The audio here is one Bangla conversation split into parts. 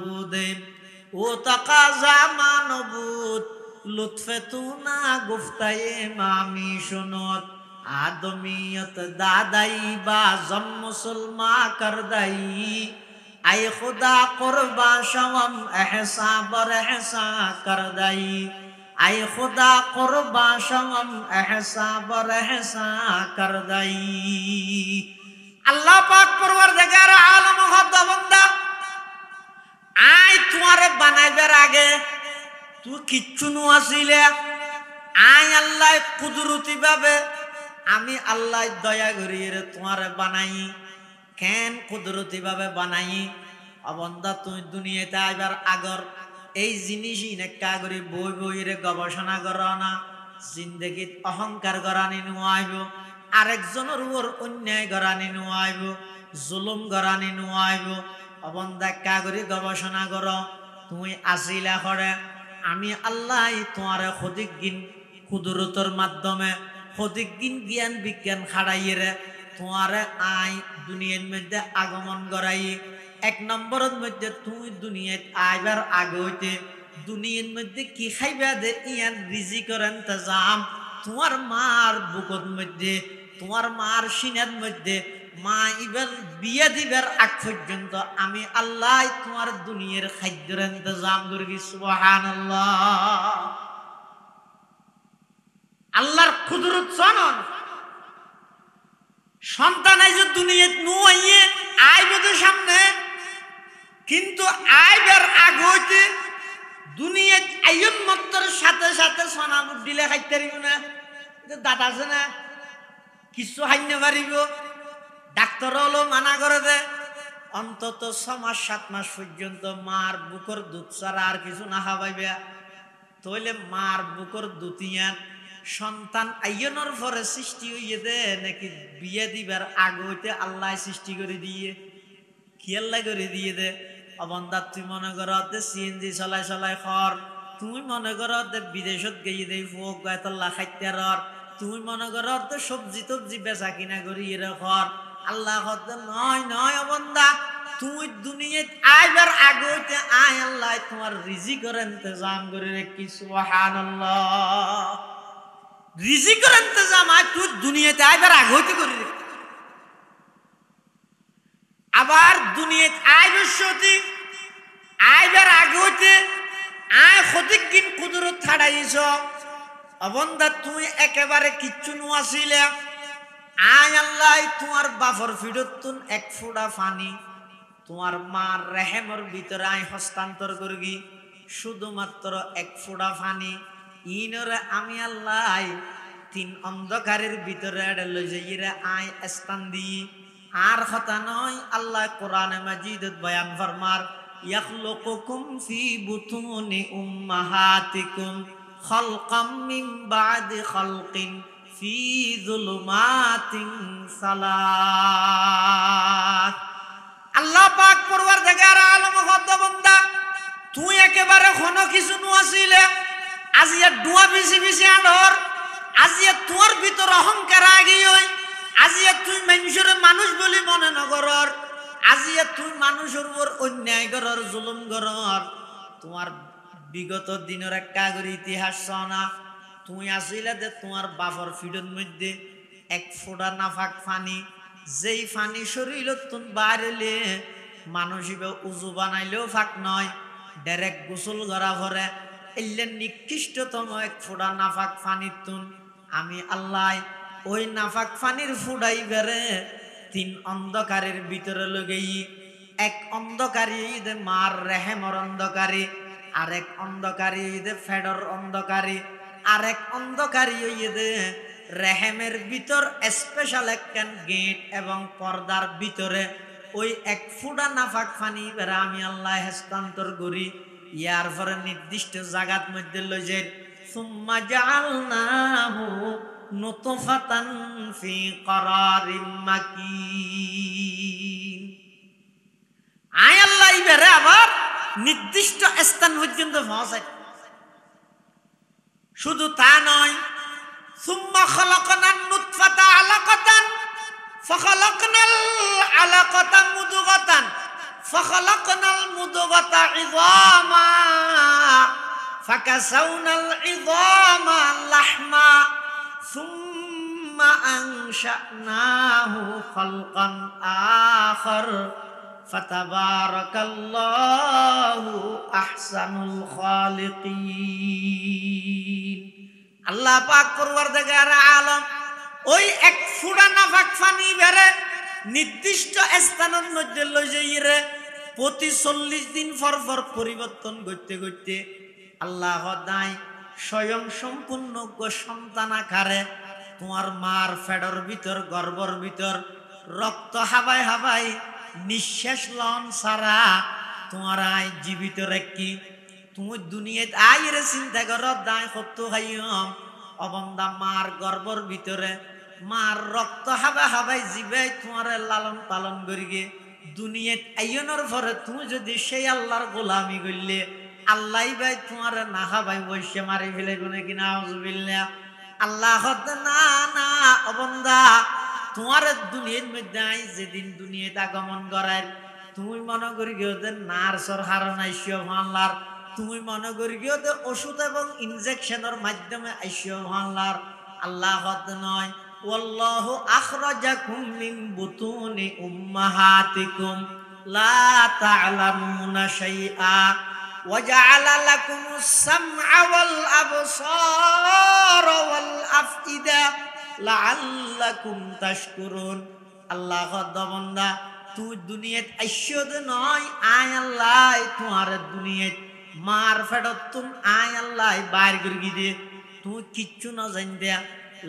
नबूदे ओ तकाजा मानबूत लुत्फे तू ना गुफ्ताए मामी सुनत आदमियत दादाई बाजम मुसलमा कर दई आए खुदा कुर्बा शवम एहसा बर एहसा कर दई आए खुदा कुर्बा शवम एहसा बर एहसा कर दई अल्लाह पाक परवरदिगार आलम खुदा बंदा आय तुम्हारे बनाइबर आगे तू किच्छु नु आसिले आय अल्लाह कुदरती भावे आमी अल्लाह दया करिए तुम्हारे बनाई केन कुदरती भावे बनाई अबंदा तुई दुनियाते आइबार आगर এই জিনিসই নেকা করি বই বইরে গবেষণা করা না জিন্দেগীত অহংকার করানি নুয়াইব আরেকজনের উপর অন্যায় করানি নুয়াইব জুলুম করানি নুয়াইব অবন্দা কা করি গবেষণা কর তুমি আসিলা করে আমি আল্লাহ তোমারে খদিকিন কুদরতের মাধ্যমে খদিকিন জ্ঞান বিজ্ঞান খাড়াইরে তোমারে আই দুনিয়ার মধ্যে আগমন করাই এক নম্বরের মধ্যে তুমি দুনিয়াত আইবার আগে হইতে দুনিয়ার মধ্যে কি খাইবা দে ইয়ান রিজিকের ইন্তজাম তোমার মার বুকের মধ্যে তোমার মার সিনার মধ্যে মা ইবার বিয়ে দিবার আগ পর্যন্ত আমি আল্লাহ তোমার দুনিয়ার খাদ্যের ইন্তজাম করি সুবহানাল্লাহ আল্লাহর কুদরত জানেন সন্তান আইজ দুনিয়াত নুয়াইয়ে আইবে সামনে কিন্তু আইবার আগ হইতে দুনিয়াত আইয়ন মত্তর সাথে সাথে সোনামুখ দিলে খাইতে পারিব না দাদা আছে না কিছু খাইতে পারিব ডাক্তার হলো মানা করে দে অন্তত 6 মাস 7 মাস পর্যন্ত মার বুকের দুধ ছাড়া আর কিছু না খাওয়াইবে তাহলে মার বুকের দুধিয়ান সন্তান আইয়নের পরে সৃষ্টি হইয়ে দে নাকি বিয়ে দিবার আগ হইতে আল্লাহ সৃষ্টি করে দিয়ে কি আল্লাহ করে দিয়ে দে অবন্দা তুই মনে করো সিএনজি চলাই চলাই খর তুমি মনে করো বিদেশত গিয়ে দেই ফোক গায়তল্লা খাইতে রর তুমি মনে করো সবজি টবজি বেচা কিনা করি এর খর আল্লাহ নয় নয় অবন্দা তুই দুনিয়াত আইবার আগে হইতে আয় আল্লাহ তোমার রিজিকের ইন্তজাম করে রেখি সুবহানাল্লাহ রিজিকের ইন্তজাম আয় তুই দুনিয়াতে আইবার আগে হইতে করে রেখি আবার দুনিয়াত আইবার সতি আইবার আগে হইতে আয় খদিকিন কুদরত ছাড়াইছ অবন্দা তুই একেবারে কিচ্ছু নুয়াছিলে আয় আল্লাহ তোমার বাফর ফিরতুন এক ফোঁটা পানি তোমার মার রেহেমর ভিতরে আয় হস্তান্তর করবি শুধুমাত্র এক ফোঁটা পানি ইনরে আমি আল্লাহ 3 অন্ধকারের ভিতরে লই যাইরে আয় স্থান দিই আর কথা নয় আল্লাহ কোরআনে মাজিদত বয়ান ফরমার ইয়াখলুকুকুম ফি বুতুনি উম্মাহাতিকুম খালকাম মিন বাদি খালকিন ফি যুলুমাতিন সালাত আল্লাহ পাক পরওয়ারদিগার আলম খোদা বান্দা তুই একেবারে কোনো কিছু নুয়াছিলে আজিয়া ডুয়া বিসি বিসি আনর আজিয়া তোর ভিতর অহংকার আগি হই আজিয়া তুই মানুষের মানুষ বলি মনে নগরর আজিয়া তুই মানুষের উপর অন্যায় করর জুলুম করর তোমার বিগত দিনের একটা করে ইতিহাস শোনা তুই আসিলে যে তোমার বাবার ফিডের মধ্যে এক ফোঁটা নাফাক পানি যেই পানি শরীর তুন বাড়লে মানুষ উজু বানাইলেও ফাঁক নয় ডাইরেক্ট গোসল করা ভরে এলে নিকৃষ্টতম এক ফোঁটা নাফাক পানির তুন আমি আল্লাহ ওই নাফাক পানির ফুডাই বেড়ে 3 অন্ধকারের ভিতরে লগেই এক অন্ধকারী দে মার রেহেমর অন্ধকারী আরেক অন্ধকারী দে ফেডর অন্ধকারী আরেক অন্ধকারী দে রেহেমের ভিতর স্পেশাল একখান গেট এবং পর্দার ভিতরে ওই এক ফুটা নাফাক পানি বেড়ে আমি আল্লাহ হস্তান্তর করি ইয়ার পরে নির্দিষ্ট জায়গার মধ্যে লই যাই সুম্মা জাআলনাহু নুতফাতান ফি করারিম মাকিন আয় আল্লাহ ইবারে আবার নির্দিষ্ট স্থান পর্যন্ত পৌঁছায় শুধু তা নয় সুম্মা খালাকনান নুতফাতা আলাকাতান ফাখালাকনাল আলাকাতা মুদগাতান ফাখালাকনাল মুদগাতা ফাকাসাউনাল ইযামা লাহমা সুম্মা আনশানাহু খালকান আখার ফাতাবারাকাল্লাহু আহসানুল খালিকিন। আল্লাহ পাক পরওয়ারদিগার আলম ওই এক ফুড়া নাফাক পানি বেরে নির্দিষ্ট স্থানের মধ্যে লই যাইরে প্রতি 40 দিন পর পর পরিবর্তন করতে করতে আল্লাহ দাই স্বয়ং সম্পূর্ণ সন্তান আকারে তোমার মার ফেডর ভিতর গর্ভর ভিতর রক্ত হাবাই হাবাই নিঃশ্বাস লন সারা তোমার আই জীবিত রেখি তুমি দুনিয়াত আইরে চিন্তা কর দায় সত্য খাইম অবন্দা মার গর্ভর ভিতরে মার রক্ত হাবা হাবাই জিবাই তোমার লালন পালন করিগে দুনিয়াত আইনের পরে তুমি যদি সেই আল্লাহর গোলামি করলে আল্লাহ ভাই তোমার না হাবাই বসে মারি ফেলে গুনে কিনা আউযুবিল্লাহ। আল্লাহ না না অবন্দা তোমার দুনিয়ার মধ্যে আই যেদিন দুনিয়াতে আগমন করায় তুমি মনে করি গিয়ে নার্সর হারণ আইসিও ভাল্লার তুমি মনে করি গিয়ে ওষুধ এবং ইনজেকশনের মাধ্যমে আইসিও ভাল্লার আল্লাহ নয় ওয়াল্লাহু আখরাজাকুম মিন বুতুনি উম্মাহাতিকুম লা তা'লামুনা শাইআ ওয়া জা'আলা লাকুমুস সাম'a ওয়াল আবসারা ওয়াল আফইদা লাআল্লাকুম তাশকুরুন। আল্লাহ বান্দা তুই দুনিয়াত আইসদ নয় আয় আল্লাহ তোমার দুনিয়াত মার ফেডত তুম আয় আল্লাহ বাইর গিরগি দে তুই কিচ্ছু না জান দেয়া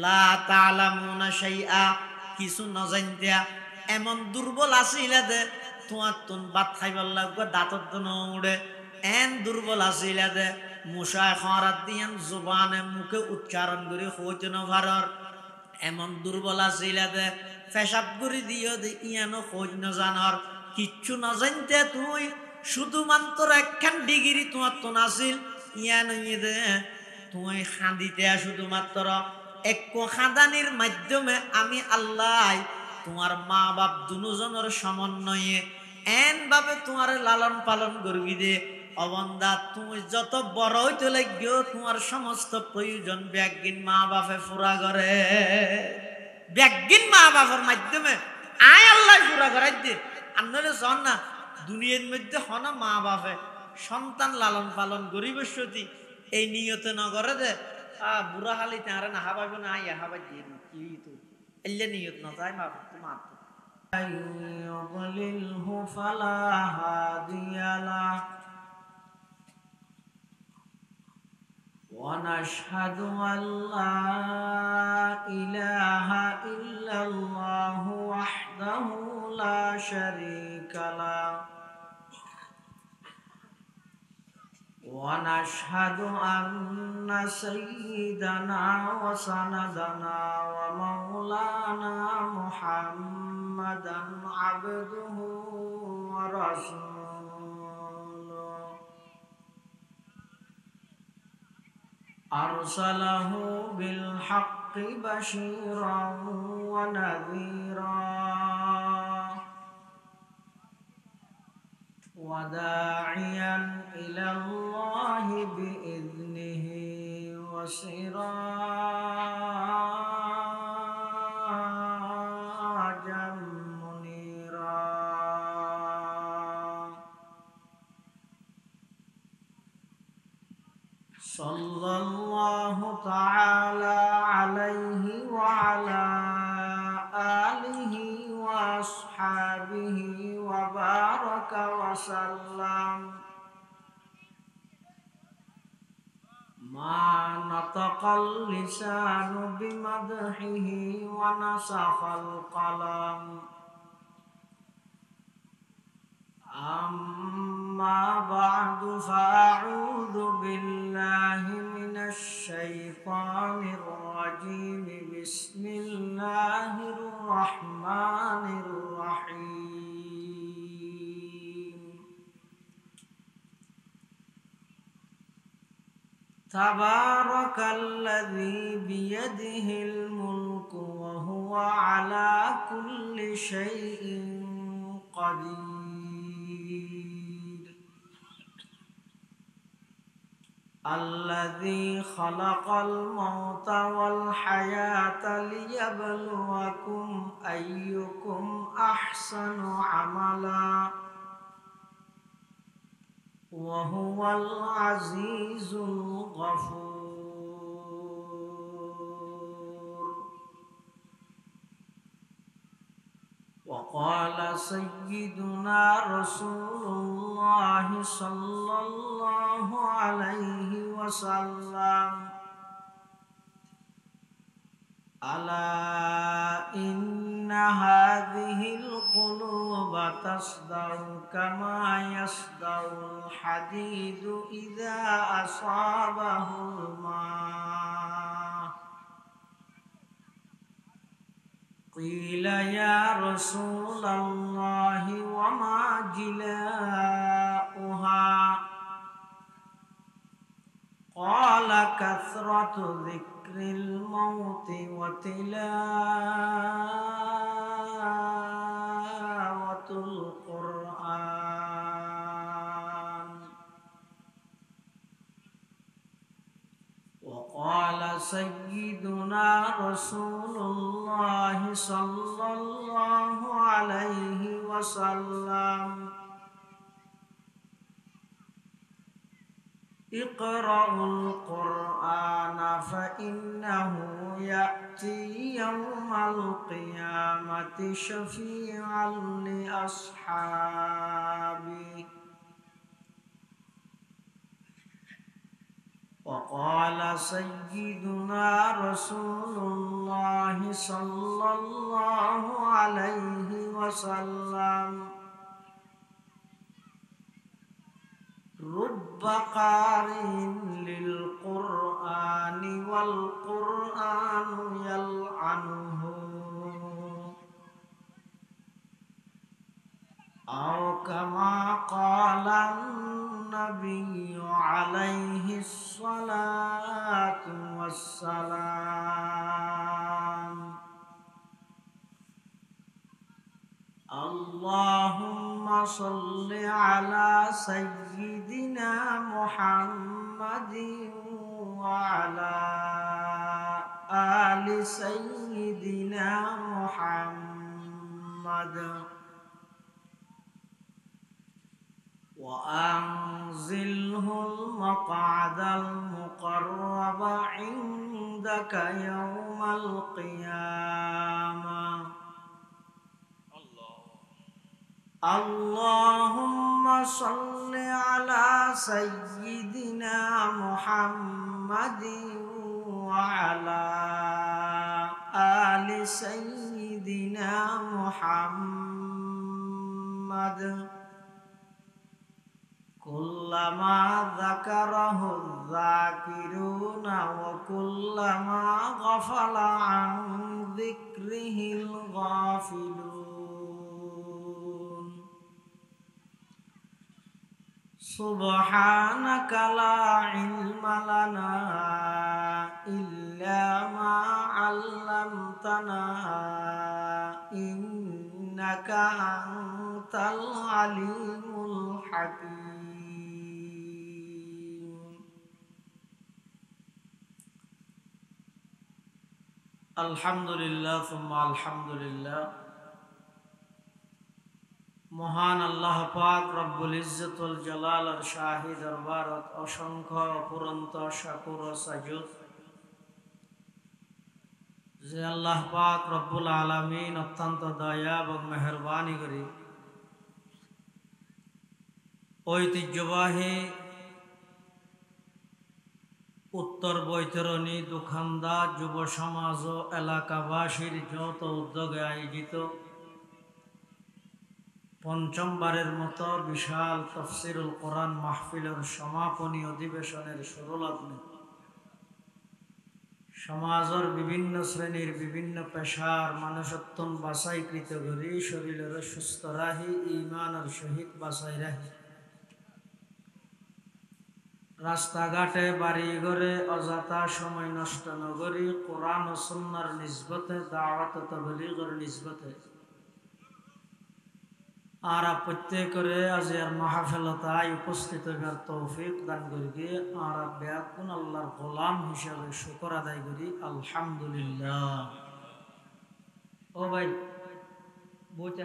লা তা'লামুনা শাইআ কিছু না জান দেয়া এমন দুর্বল আসিলা দে তোমার তুন ভাত খাইবার লাগবে দাঁতত ন উড়ে এন দুর্বল আসিলা দে মুশা খরাত দিয়ান জবানে মুখে উচ্চারণ করে হইতে না ভারর এমন দুর্বল আসিলা দে পেশাব করে দিও দে ইয়ানো খোঁজ না জানার কিচ্ছু না জানতে তুই শুধুমাত্র একখান ডিগ্রি তোমার তো নাছিল ইয়ান দে তুই খাঁদিতে শুধুমাত্র এক খাঁদানির মাধ্যমে আমি আল্লাহ তোমার মা বাপ দুজনের সমন্বয়ে এন ভাবে তোমার লালন পালন করবি দে অবন্দা তুমি যত বড় হইতে লাগিও তোমার সমস্ত প্রয়োজন ব্যাগিন মা বাপে পুরা করে ব্যাগিন মা বাবার মাধ্যমে আয় আল্লাহ পুরা করাই দে আপনারা জান না দুনিয়ার মধ্যে হন মা বাপে সন্তান লালন পালন গরিব সতী এই নিয়তে ন করে দে বুড়া হালি তারে না হাবাইব না আই হাবাই দিয়ে কি তো এলে নিয়ত না যায় মা তোমার يضلله فلا هادي له ونشهد أن لا إله إلا الله وحده لا شريك له ونشهد أن سيدنا وسندنا ومولانا محمدا عبده ورسوله أرسله بالحق بشيرا ونذيرا وداعيا إلى الله بإذنه وسراجا منيرا صلى الله تعالى عليه وعلى آله وأصحابه وبارك وسلم ما نطق اللسان بمدحه ونسخ القلم أما بعد فأعوذ بالله من الشيطان الرجيم بسم الله الرحمن الرحيم تبارك الذي بيده الملك وهو على كل شيء قدير الذي خلق الموت والحياة ليبلوكم أيكم أحسن عملا وهو العزيز الغفور. وقال سيدنا رسول الله صلى الله عليه وسلم: ألا إن هذه القلوب تصدع كما يصدع الحديد إذا أصابه الماء. قيل يا رسول الله وما جلاؤها؟ قال كثرة ذكر الموت وتلاوة القرآن. وقال سيدنا رسول الله صلى الله عليه وسلم: اقرأوا القرآن فإنه يأتي يوم القيامة شفيعا لأصحابه. وقال سيدنا رسول الله صلى الله عليه وسلم: رب قارئ للقرآن والقرآن يلعنه، أو كما قال النبي عليه الصلاة والسلام. اللهم صل على سيدنا محمد وعلى آل سيدنا محمد، وأنزله المقعد المقرب عندك يوم القيامة. اللهم صل على سيدنا محمد وعلى آل سيدنا محمد كلما ذكره الذاكرون وكلما غفل عن ذكره الغافلون. سبحانك لا علم لنا إلا ما علمتنا إنك أنت العليم الحكيم. الحمد لله ثم الحمد لله। মহান আল্লাহ পাক রব্বুল ইজ্জতুল জালালের শাহী দরবারত অসংখ্য অপুরন্ত শাকুর ও সাজুদ যে আল্লাহ পাক রব্বুল আলামিন অত্যন্ত দয়া এবং মেহেরবানি করে ঐতিহ্যবাহী উত্তর বৈতরণী দুখান্দা যুব সমাজ ও এলাকাবাসীর যৌথ উদ্যোগে আয়োজিত পঞ্চমবারের মতো বিশাল তাফসীরুল কোরআন মাহফিলের সমাপনী অধিবেশনের শুরুলগ্নে সমাজের বিভিন্ন শ্রেণীর বিভিন্ন পেশার মানুষত্বন বাছাইকৃত করি শরীরের সুস্থ রাহি ঈমানের সহিত বাছাই রাহি রাস্তাঘাটে বাড়ি ঘরে অযথা সময় নষ্ট নগরী কোরআন ও সুন্নাহর নিসবতে দাওয়াত ও তাবলীগের নিসবতে আর প্রত্যেকরে আজ আর মাহফিলতায় উপস্থিত হইবার তৌফিক দান করি আর ব্যাকুন আল্লাহর গোলাম হিসাবে শুকর আদায় করি আলহামদুলিল্লাহ। ও ভাই বইতে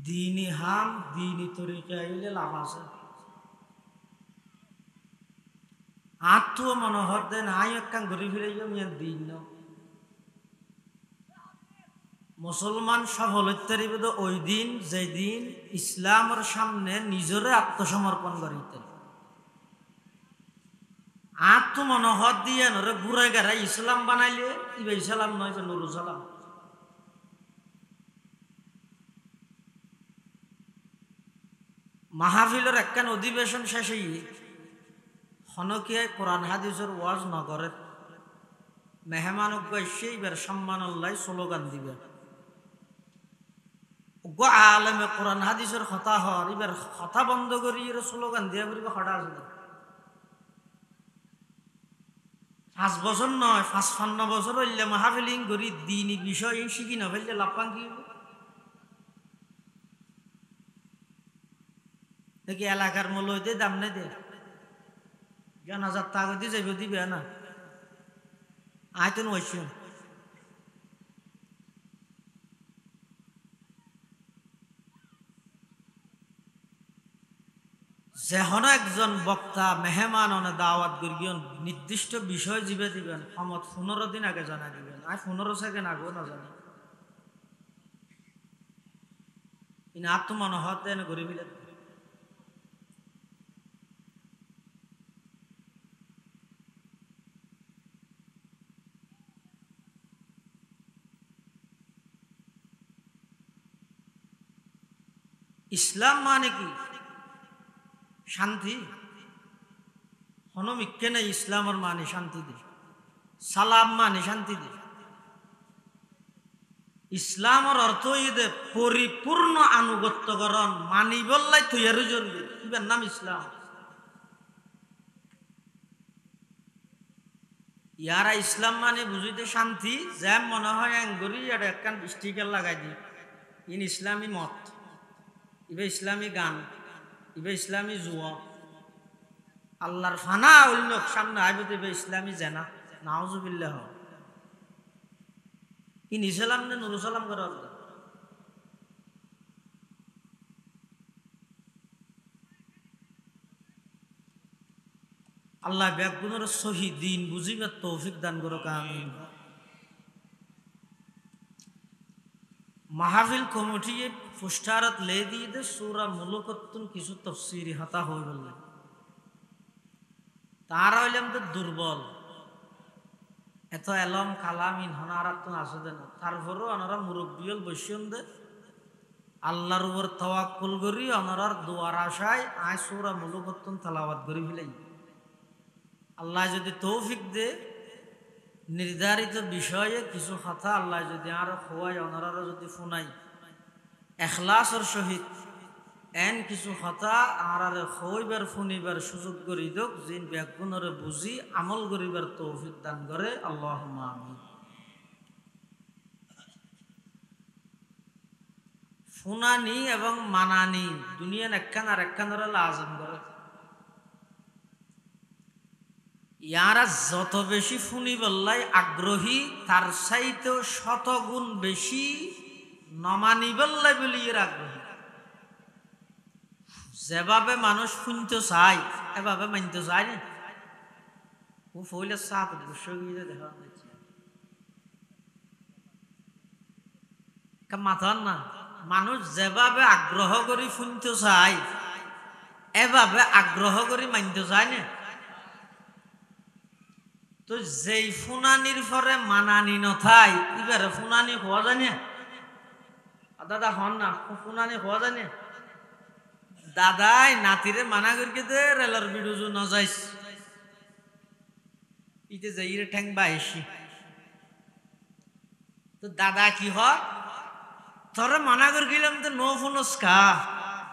দিনই হাম দিনই তরিকা আইলে লাভ আছে। আত্ম মনোহর দেন আই একখান ঘুরে ফিরে মিয়ার দিন ন মুসলমান সফল হইতে ওই দিন যেদিন ইসলামের সামনে নিজরে আত্মসমর্পণ করিতেন। আত্ম মনোহর দিয়ে নরে ঘুরে গেরা ইসলাম বানাইলে ইবে ইসলাম নয় যে নুরুল সালাম। মাহফিলের একখান অধিবেশন শেষেই হনকিয়ায় কোরআন হাদিসের ওয়াজ নগরের মেহমান সেইবার সম্মান আল্লাহ স্লোগান দিবে আলমে কোরআন হাদিসের কথা হর এবার কথা বন্ধ করি এর স্লোগান দিয়ে বলবে হঠাৎ আসবে 5 বছর নয় 55 বছর হইলে মাহফিলিং করি দিনই বিষয় শিখি না ফেললে লাপাং কি দেখি এলাকার মূল্য হইতে দাম নেই দে জানাজার তাগত দিয়ে যাইব দিবে না আয়তন ওইস যেহন একজন বক্তা মেহমান দাওয়াত করিও নির্দিষ্ট বিষয় জীবে দিবেন সমত 15 দিন আগে জানা দিবেন আর 15 সেকেন্ড আগেও না জানি আত্মমনোহর দেন ঘুরে মিলে ইসলাম মানে কি শান্তি হনমিকে নেই ইসলামের মানে শান্তি দি সালাম মানে শান্তি দি ইসলামের অর্থ ইদে পরিপূর্ণ আনুগত্যকরণ মানি বললাই তৈরি জরুরি ইবার নাম ইসলাম। ইয়ারা ইসলাম মানে বুঝিতে শান্তি যে মনে হয় অ্যাঙ্গরি আর একখান স্টিকার লাগাই দি ইন ইসলামী মত ইবে ইসলামী গান ইবে ইসলামী জুয়া আল্লাহর ফানা অন্য সামনে আইবতে ইবে ইসলামী জেনা নাউজুবিল্লাহ ইন ইসলাম নে নুরুল সালাম করা আল্লাহ ব্যাগুনের শহীদ দিন বুঝিবার তৌফিক দান করো আমিন। মাহফিল কমিটি পোস্টারত লে দিয়ে দে সূরা মুলুকতুন কিছু তাফসীরি হতা হয়ে গেল তারা হইলাম তো দুর্বল এত এলম কালাম ইনহনারাতুন আসে না তারপরও ওনারা মুরব্বিয়ল বসিয়ন দে আল্লাহর উপর তাওয়াক্কুল করি ওনারার দোয়ার আশায় আয় সূরা মুলুকতুন তেলাওয়াত করি ফেলাই আল্লাহ যদি তৌফিক দে নির্ধারিত বিষয়ে কিছু কথা আল্লাহ যদি আরো খোয়াই ওনারা যদি ফোনাই এখলাসের সহিত এন কিছু কথা আর খইবার ফুনিবার সুযোগ করি দোক জিন ব্যাগুণরে বুঝি আমল করিবার তৌফিক দান করে আল্লাহুম্মা আমিন। ফুনানি এবং মানানি দুনিয়ার একখান আর একখান লাজম করে ইয়ারা যত বেশি ফুনি বললাই আগ্রহী তার চাইতেও 100 গুণ বেশি নমানি বললাই বলি এর আগ্রহী যেভাবে মানুষ শুনতে চায় এভাবে মানতে চায় না ও ফইলে সাত বসে দেখা মাথার না মানুষ যেভাবে আগ্রহ করি শুনতে চায় এভাবে আগ্রহ করি মানতে চায় না তো যেই ফুনানির পরে মানানি নথাই এবারে ফুনানি হওয়া যায় না দাদা হন না ফুনানি হওয়া যায় না দাদাই নাতিরে মানা করি দে রেলের বিডুজু ন যাইস ইতে যাইরে ঠ্যাং বাইছি তো দাদা কি হয় তোরা মানা করে গেলাম তো নো ফোনস খা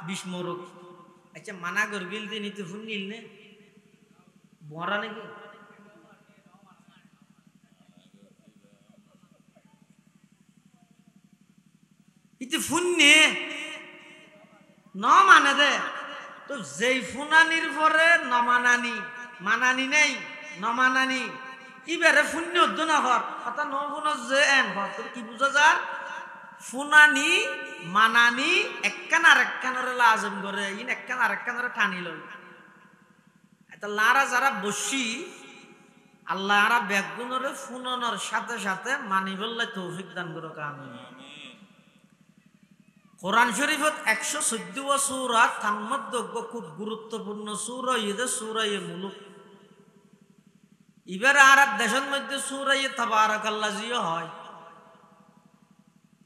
বিষ মোরক আচ্ছা মানা করে গেল দিন তুই ফোন নিল নে বড়া নাকি ইতি ফোন নে ন মানে দে তো যেই ফুনানির পরে নমানানি মানানি নেই নমানানি ইবারে শূন্য অর্ধ না হর কথা ন ফুন যে এন হর তোর কি বুঝা যার ফুনানি মানানি একখান আর একখানরে লাজম করে ইন একখান আর একখানরে টানি লই এটা লারা যারা বসি আল্লাহ আরা ব্যাগুনরে ফুননের সাথে সাথে মানি বললে তৌফিক দান করো কামি কোরআন শরীফত 114 সূরা তার মধ্যে খুব গুরুত্বপূর্ণ সূরা ইদে সূরা মুলুক এবারে আর দেশের মধ্যে সূরা তাবারাকাল্লাজি হয়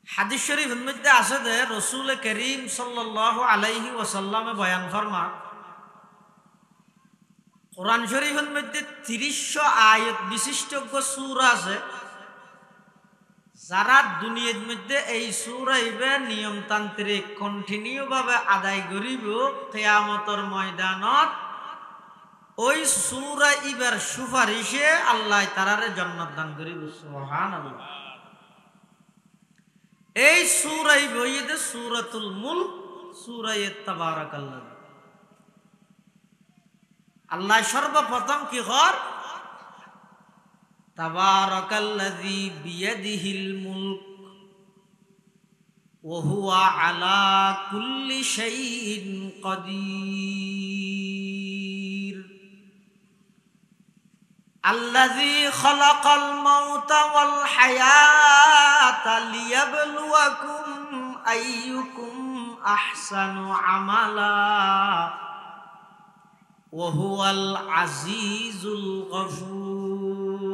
হাদিস শরীফের মধ্যে আছে যে রাসূল করিম সাল্লাল্লাহু আলাইহি ওয়াসাল্লামে বয়ান ফরমা কোরআন শরীফের মধ্যে 300 আয়াত বিশিষ্ট সূরা আছে যারা দুনিয়ার মধ্যে এই সূরা ইবে নিয়মতান্ত্রিক কন্টিনিউ ভাবে আদায় করিব কিয়ামতের ময়দানত ওই সূরা ইবার সুপারিশে আল্লাহ তারারে জান্নাত দান করিব সুবহানাল্লাহ এই সূরা ইবে সূরাতুল মুলক সূরা তাবারাকাল্লাহ আল্লাহ সর্বপ্রথম কি কর তাবারাকাল্লাযী বিয়াদিহিল মুলক ওয়া হুয়া আলা কুল্লি শাইইন কাদির আল্লাযী খালাকাল মাউতা ওয়াল হায়াতা লিয়াবলুয়াকুম আইয়ুকুম আহসানু আমালা ওয়া হুয়াল আজিজুল গফুর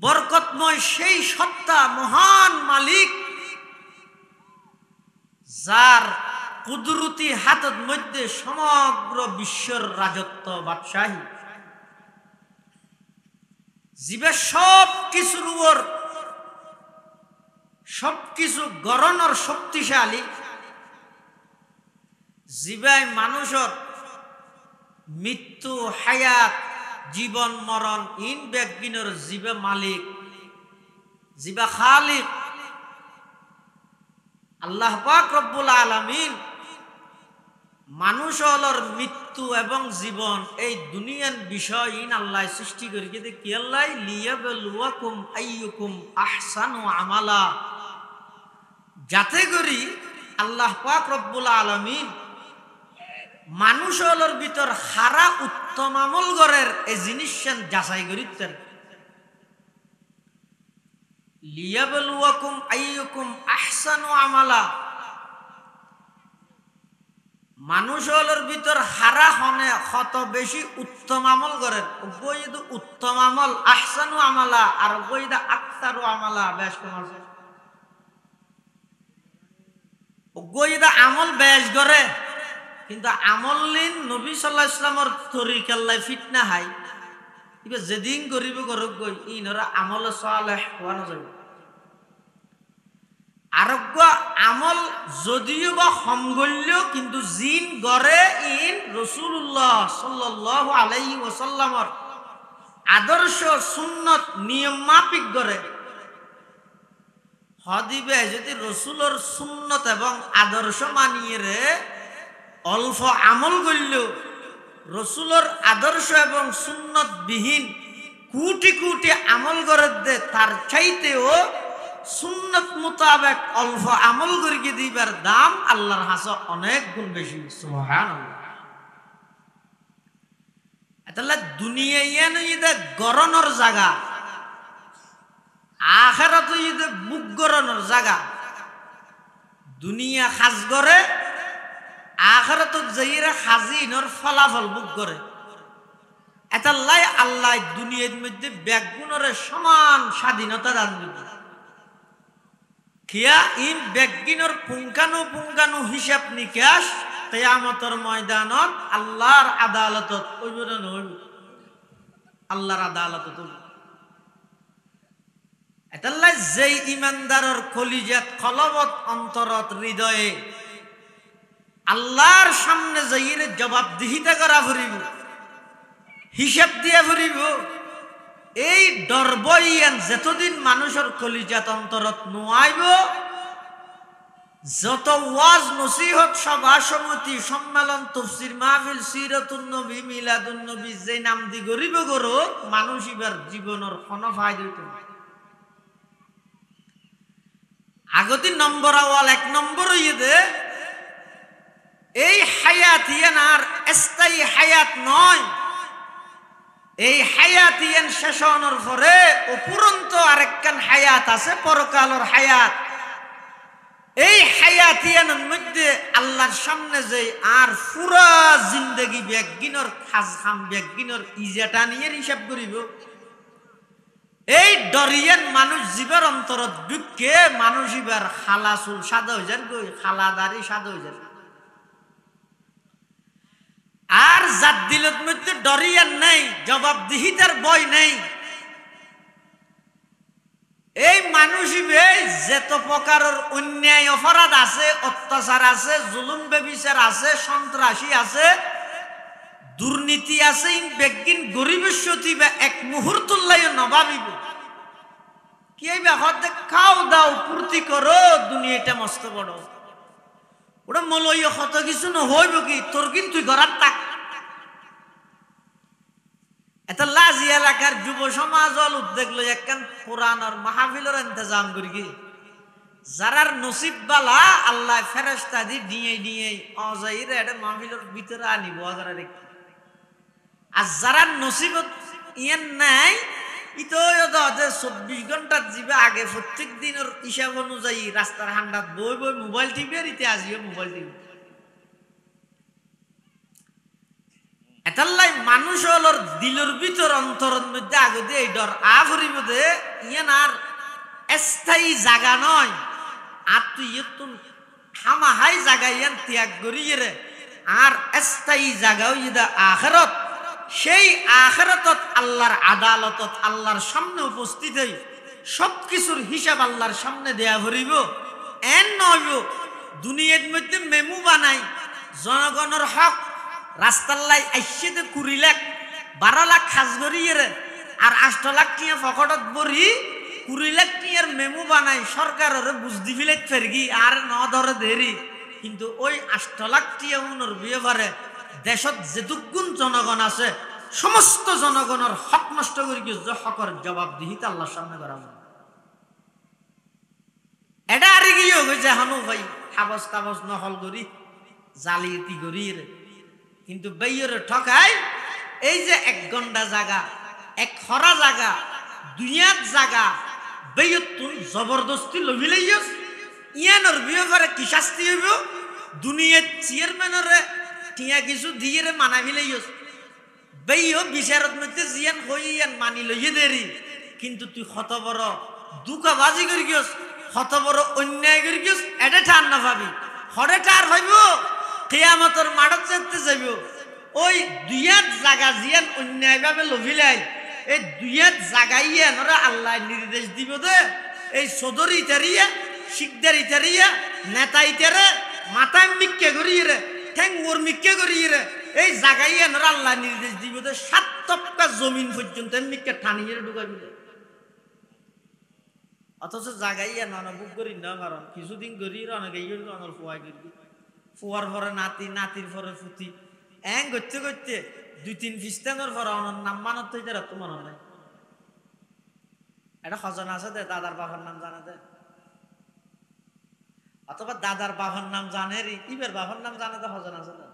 বরকতময় সেই সত্তা মহান মালিক যার কুদরতি হাতের মধ্যে সমগ্র বিশ্বের রাজত্ব বাদশাহী জীবের সব কিছুর উপর সবকিছু গড়নের শক্তিশালী জীবাই মানুষের মৃত্যু হায়াত জীবন মরণ ইন ব্যক্তির জীবে মালিক জীবা খালিক আল্লাহ পাক রব্বুল আলামিন মানুষের মৃত্যু এবং জীবন এই দুনিয়ার বিষয় ইন আল্লাহ সৃষ্টি করে কি আল্লাহ লিয়াবলুয়াকুম আইয়ুকুম আহসানু আমালা যাতে করি আল্লাহ পাক রব্বুল আলামিন মানুষের ভিতর হারা উত্তম আমল গরের এই জিনিস যাচাই করিতেন লিয়াবলুয়াকুম আইয়ুকুম আহসানু আমালা মানুষের ভিতর হারা হনে কত বেশি উত্তম আমল করেন বইদ উত্তম আমল আহসানু আমালা আর বইদা আকসারু আমালা বেশ কম আছে বইদা আমল বেশ করে কিন্তু আমল লিন নবী সাল্লাল্লাহু আলাইহি ওয়াসাল্লামের তরিকাল্লাই ফিতনা হাই ইবে যেদিন করিব করক গই ইনরা আমল সালেহ হওয়া না যাবে আরোগ্য আমল যদিও বা সমগল্য কিন্তু জিন গড়ে ইন রাসূলুল্লাহ সাল্লাল্লাহু আলাইহি ওয়াসাল্লামের আদর্শ সুন্নত নিয়ম মাফিক গড়ে হদিবে যদি রাসূলের সুন্নত এবং আদর্শ মানিয়ে রে অল্প আমল করল রাসূলের আদর্শ এবং সুন্নত বিহীন কোটি কোটি আমল করে দে তার চাইতেও সুন্নত মোতাবেক অল্প আমল করিয়ে দিবার দাম আল্লাহর হাসে অনেক গুণ বেশি সুবহানাল্লাহ তাহলে দুনিয়ায় গরনের জায়গা আখিরাত বুক গরনের জায়গা দুনিয়া খাস করে আখিরাত যাইরা খাজিনর ফলাফল বুক করে এতাল্লাই আল্লাহ দুনিয়ার মধ্যে ব্যাগুনরে সমান স্বাধীনতা দান দিবে কিয়া ইন ব্যাগিনর পুঙ্খানু হিসাব নিকাশ কিয়ামতের ময়দানত আল্লাহর আদালতত হইব না হইব আল্লাহর আদালতত এটাল্লাই যেই ইমানদারর কলিজাত কলবত অন্তরত হৃদয়ে আল্লাহর সামনে যাইরে জবাবদিহিতা করা ফুরিব, হিসাব দিয়া ফুরিব, এই ডরবইয়ান যতদিন মানুষের কলিজাত অন্তরত নোয়াইব, যত ওয়াজ নসিহত সভা সমিতি সম্মেলন তফসির মাহফিল সিরাতুন নবী মিলাদুন নবী যে নাম দি গরিব গরো মানুষ ইবার জীবনের কোনো ফায়দা হইতো না। আগতি নম্বর আওয়াল এক নম্বর হইয়ে দে এই হায়াত ইয়ান আর স্থায়ী হায়াত নয়, এই হায়াত ইয়ান শেষ হওয়ার পরে অপুরন্ত আরেকখান হায়াত আছে, পরকালের হায়াত। এই হায়াত ইয়ানের মধ্যে আল্লাহর সামনে যে আর পুরা জিন্দগি ব্যাগিনর খাজ খাম ব্যাগিনর ইজাটা নিয়ে হিসাব করিব। এই ডরিয়ান মানুষ জীবের অন্তরত ঢুকে মানুষ ইবার খালা চুল সাদা হয়ে যান, খালা দাড়ি সাদা হয়ে যান। আর যার দিলের মধ্যে ডরিয়ান নেই, জবাবদিহিতার ভয় নেই, এই মানুষই যত প্রকারের অন্যায় অপরাধ আছে, অত্যাচার আছে, জুলুম বেবিচার আছে, সন্ত্রাসী আছে, দুর্নীতি আছে, বেগিন গরিবের সতী এক মুহূর্তলাই নভাবিব কি খাও দাও পূর্তি করো, দুনিয়াটা মস্ত বড়, ওটা মলয় কত কিছু নহইব কি তোর, কিন্তু ঘরার তাক এটা লাজি এলাকার যুব সমাজ উদ্যোগ লই একখান পুরানোর মাহফিলের ইন্তজাম করি কি, যারার নসিব বালা আল্লাহ ফেরেশতা দি দিয়ে দিয়ে অজাইরে এটা মাহফিলের ভিতরে আনিব আগারা রেখে, আর যারার নসিবত ইয়ান নাই ইতো 24 ঘন্টার জীবে আগে প্রত্যেক দিনের হিসাব অনুযায়ী রাস্তার হান্ডাত বই বই মোবাইল টিপি আর ইতে আজিও মোবাইল টিপি। এটাল্লাই মানুষ হলোর দিলের ভিতর অন্তরের মধ্যে আগে দিয়ে এই ডর আফরিব দে ইয়ান আর স্থায়ী জায়গা নয়, আর তুই ইয়তুন হামাহাই জায়গা ইয়ান ত্যাগ করিয়ে রে আর স্থায়ী জায়গাও ইদা আখিরাত, সেই আখিরাতত আল্লাহর আদালতত আল্লাহর সামনে উপস্থিত হই সবকিছুর হিসাব আল্লাহর সামনে দেয়া ভরিব। এন নইব দুনিয়ার মধ্যে মেমু বানাই জনগণের হক রাস্তার লাই আইসে 20 লাখ 12 লাখ খাস করিয়ে আর 8 লাখ টিয়া পকেটত ভরি 20 লাখ টিয়ার মেমু বানাই সরকারের বুঝ দি ফেলে ফেরগি আর ন ধরে দেরি, কিন্তু ওই 8 লাখ টিয়া উনর বিয়ে পারে দেশত যেটুকুন জনগণ আছে সমস্ত জনগণের হক নষ্ট করি গিয়ে হকর জবাবদিহিতা আল্লাহর সামনে করা হবে। এটা আর গিয়ে হয়েছে হানু ভাই কাগজ কাগজ নহল করি জালিয়াতি করি, কিন্তু বেইয়ের ঠকায় এই যে 1 ঘন্টা জায়গা, 1 খরা জায়গা, দুনিয়ার জায়গা বেইয়ত তুই জবরদস্তি লভিলাইস ইয়ানোর বিয়ে করে কি শাস্তি হইব, দুনিয়ার চেয়ারম্যানের টিয়া কিছু দিয়ে মানা ফেলাইস বেইও বিচারত মধ্যে জিয়ান হইয়ান মানি লইয়ে দেরি, কিন্তু তুই কত বড় দুকাবাজি করি গিয়স, কত বড় অন্যায় করি গিয়স, এটা ঠান না ভাবি হরে টার হইব কিয়ামতের মাঠত যেতে যাইব। ওই দুইয়াত জায়গা জিয়ান অন্যায় ভাবে লভিলাই এই দুইয়াত জায়গাইয়া নরা আল্লাহ নির্দেশ দিব দে, এই সদরি ইতারিয়া শিকদার ইতারিয়া নেতা ইতারে মাথায় মিক্কে করিয়ে রে ঠ্যাং ওর মিক্কে করিয়ে রে এই জায়গাইয়া নরা আল্লাহ নির্দেশ দিব দে 7 তপকা জমিন পর্যন্ত মিক্কে ঠানিয়ে ঢুকাবি। অথচ জায়গাইয়া ননবুক করি না, কারণ কিছুদিন করি অনেকে অনর ফুয়াই করি, ফুয়ার পরে নাতি, নাতির পরে ফুতি এং করতে করতে 2-3 খ্রিস্টানের পরে অনর নাম মানত হইতে তো মনে নাই। এটা খজনা আছে দে দাদার বাবার নাম জানা দে, অথবা দাদার বাবার নাম জানে রে ইবের বাবার নাম জানে তো খজনা আছে দে।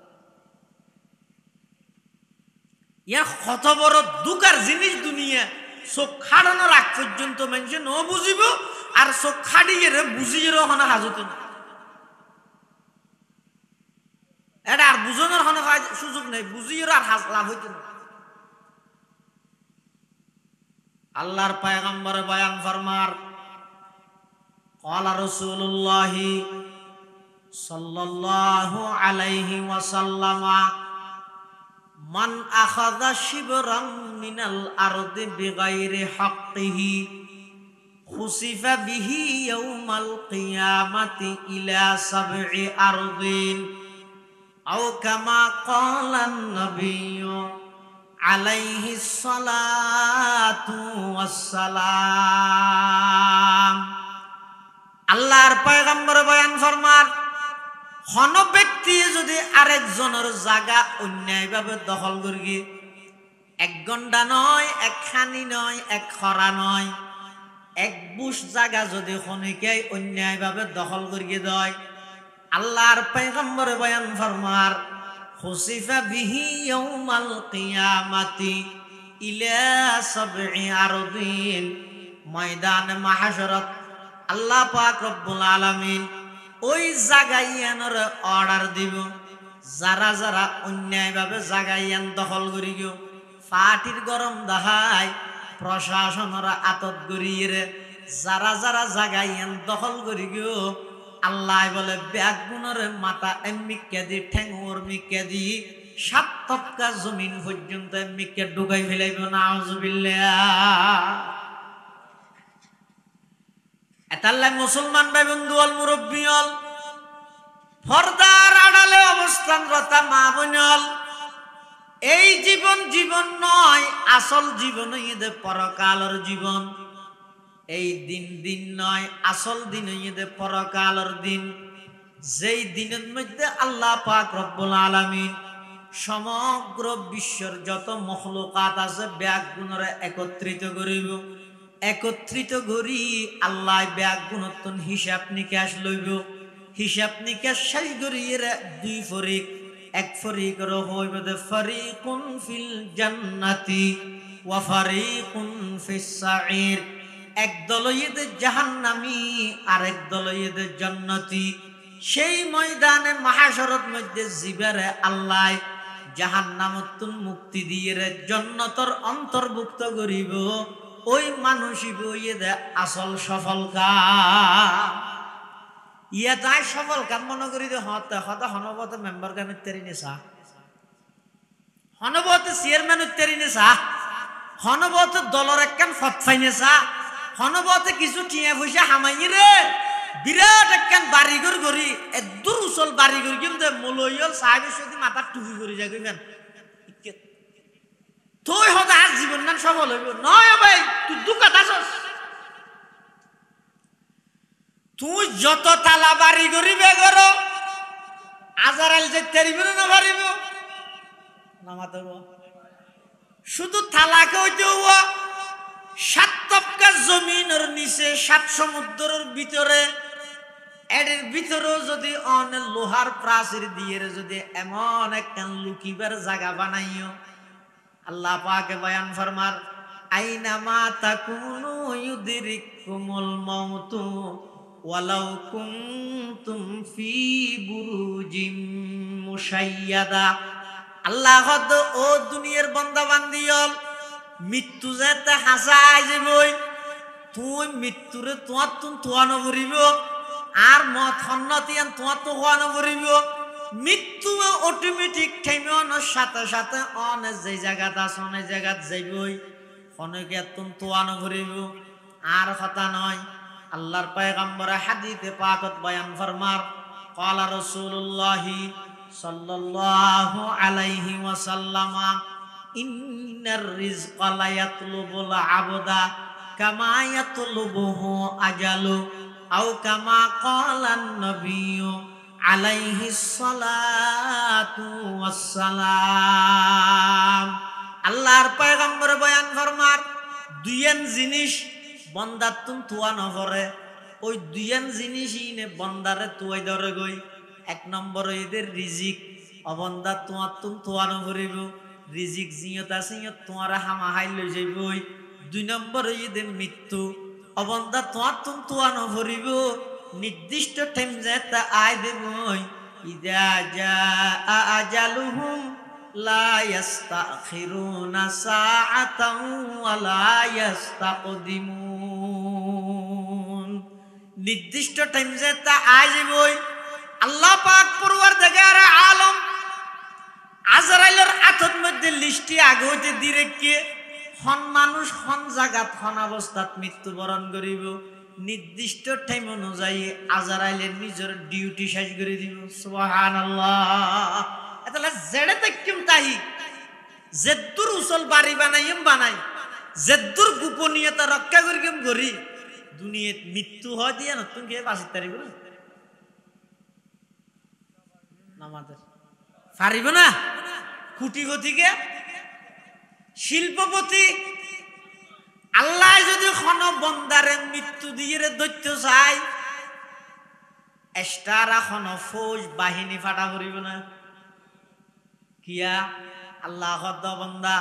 ইয়া কত বড় দুকার জিনিস দুনিয়া, চোখ খাড়ানোর আগ পর্যন্ত মানুষ ন বুঝিব আর চোখ খাড়িয়ে বুঝিয়ে ওখানে হাজতে না, এটা আর বুঝানোর কোনো সুযোগ নেই, বুঝিয়ে আর লাভ হইতে না। আল্লাহর পয়গম্বরে বয়ান ফরমার ক্বালা রাসূলুল্লাহ সাল্লাল্লাহু আলাইহি ওয়াসাল্লাম মান আখাযা শিবরাম মিনাল আরদি বিগাইরি হাক্কিহি খুসিফা বিহি ইয়াউমাল কিয়ামাতি ইলা সাবঈ আরদিন আও কামা ক্বালান নাবিয়্যু আলাইহিস সালাতু ওয়াসসালাম। আল্লাহর পয়গম্বর বয়ান ফরমার, কোন ব্যক্তি যদি আরেকজনের জায়গা অন্যায়ভাবে দখল করি, 1 ঘন্টা নয়, 1 খানি নয়, 1 খরা নয়, 1 বুশ জায়গা যদি খনিকে অন্যায়ভাবে দখল করিয়ে দেয়, আল্লাহর পয়গম্বর বয়ান ফরমার, খুসিফা বিহি ইয়াউমাল কিয়ামাতি ইলা সাবঈ আরদিন, ময়দানে মাহশরত আল্লাহ পাক রব্বুল আলামিন ওই জাগাইয়ানোর অর্ডার দিব, যারা যারা অন্যায়ভাবে জাগাইয়ান দখল করি গিয়ে ফাটির গরম দাহাই প্রশাসনরা আতত গড়িয়ে যারা যারা জাগাইয়ান দখল করি গিয়ে আল্লাহ বলে ব্যাগুনের মাথা এমনিকে দি ঠেঙর মিকে দি 7 তপকা জমিন পর্যন্ত এমনিকে ঢুকাই ফেলাইব। নাউজুবিল্লাহ। এতাল্লাই মুসলমান ভাই বন্ধু অল মুরব্বী অল পর্দার আড়ালে অবস্থানরতা মা বোনল, এই জীবন জীবন নয়, আসল জীবন ঈদে পরকালের জীবন। এই দিন দিন নয়, আসল দিন ঈদে পরকালের দিন। যেই দিনের মধ্যে আল্লাহ পাক রব্বুল আলামিন সমগ্র বিশ্বের যত মখলুকাত আছে ব্যাগ গুণরে একত্রিত করিব, একত্রিত করি আল্লাহ ব্যাগ গুণতন হিসাব নিকাশ লইব। হিসাব নিকাশ শেষ করিয়ে 2 ফরিক, 1 ফরিকের হইব ফারিকুন ফিল জান্নাতি ওয়া ফারিকুন ফিস সাঈর। 1 দল হইবে জাহান্নামী, আরেক দল হইবে জান্নাতি। সেই ময়দানে মাহশরত মধ্যে জিবারে আল্লাহ জাহান্নামতন মুক্তি দিয়ে জান্নাতের অন্তর্ভুক্ত করিব। ওই মানুষই বইয়ে দে আসল সফল কাম। ইয়া তাই সফল কাম মনে করি দে হতে হতে হনবত মেম্বার গান তেরি নেশা, হনবত চেয়ারম্যান তেরি নেশা, হনবত দলর একখান ফতফাই নেশা, হনবত কিছু টিয়া পয়সা হামাই রে বিরাট একখান বাড়িঘর করি এদূর উচল বাড়িঘর কিন্তু মলইল সাহেবের সাথে মাথার টুপি করে যায় কেন তুই হতে আর জীবন নাম সফল হইব নয় ভাই। তুই দুঃখাত আসস, তুই যত তালা বাড়ি করিবে গর আজারাইল যে তেরিব না পারিব না মাতব শুধু তালাকে হইতে হওয়া 7 তপকা জমিনের নিচে 7 সমুদ্রের ভিতরে এর ভিতরেও যদি অনেক লোহার প্রাচীর দিয়ে যদি এমন একখান লুকিবার জায়গা বানাইও, আল্লাহ পাকে বয়ান ফরমার, আইনামা তাকুনু ইউদরিকুমুল মাউতু ওয়ালাউ কুনতুম ফি বুরুজিম মুশাইয়াদা। আল্লাহ কত ও দুনিয়ার বান্দা বান্দিয়ল, মৃত্যু যেতে হাসাই যাবই, তুই মৃত্যুরে তোমার তুম তোয়ানো করিব আর মত সন্নতিয়ান তোমার তো হওয়ানো করিব। মৃত্যু অটোমেটিক ঠেমানোর সাথে সাথে অনেক যে জায়গাত আছে অনেক জায়গাত যাইবই, অনেকে তুমি তোয়ানো করিব। আর কথা নয়, আল্লাহর পয়গম্বর হাদিসে পাকত বয়ান ফরমার, ক্বালা রাসূলুল্লাহি সাল্লাল্লাহু আলাইহি ওয়াসাল্লাম, ইন্নার রিজকা লা ইয়াতলুবুল আবদা কামা ইয়াতলুবুহু আজালু আও কামা ক্বালান নবিয়্যু আলাইহিস সালাতু ওয়াসসালাম। আল্লাহর পয়গম্বর বয়ান ফরমার, 2 জিনিস বন্দার তুম তুয়া নভরে, ওই 2 জিনিসই নে বন্দারে তুয়াই ধরে গই। 1 নম্বর এদের রিজিক, অবন্দা তোমার তুম তুয়া নভরিব, রিজিক জিয়ত আছে তোমার হামাহাই লই যাইবই। 2 নম্বর এদের মৃত্যু, অবন্দা তোমার তুম তুয়া নভরিব, নির্দিষ্ট টাইম যেটা আয় দেবই। ইদা জাআ আজালুহুম লা ইস্তাখিরুনা সাআতাও ওয়া লা ইস্তাকদিমুন। নির্দিষ্ট টাইম যেটা আয় দেবই, আল্লাহ পাক পরওয়ারদিগার আলম আজরাইলের হাতের মধ্যে লিস্টটি আগে হইতে দিয়ে রেখে হন মানুষ হন জাগাত হন অবস্থাত মৃত্যুবরণ করিব নির্দিষ্ট টাইম অনুযায়ী আজরাইলের নিজের ডিউটি শেষ করে দিব সুবহানাল্লাহ এতলা জেড়ে তাকিম তাহি জেদ্দুর উসল বাড়ি বানাইম বানাই জেদ্দুর গোপনীয়তা রক্ষা করিম করি দুনিয়াত মৃত্যু হয় দিয়া নতুন কে বাঁচিতে পারিব না আমাদের পারিব না কুটিপতিকে শিল্পপতি আল্লাহ যদি কোন বন্দারে মৃত্যু দিয়ে দৈত্য চাই এস্টারা কোন ফৌজ বাহিনী ফাটা করিব না কিয়া আল্লাহ বন্দা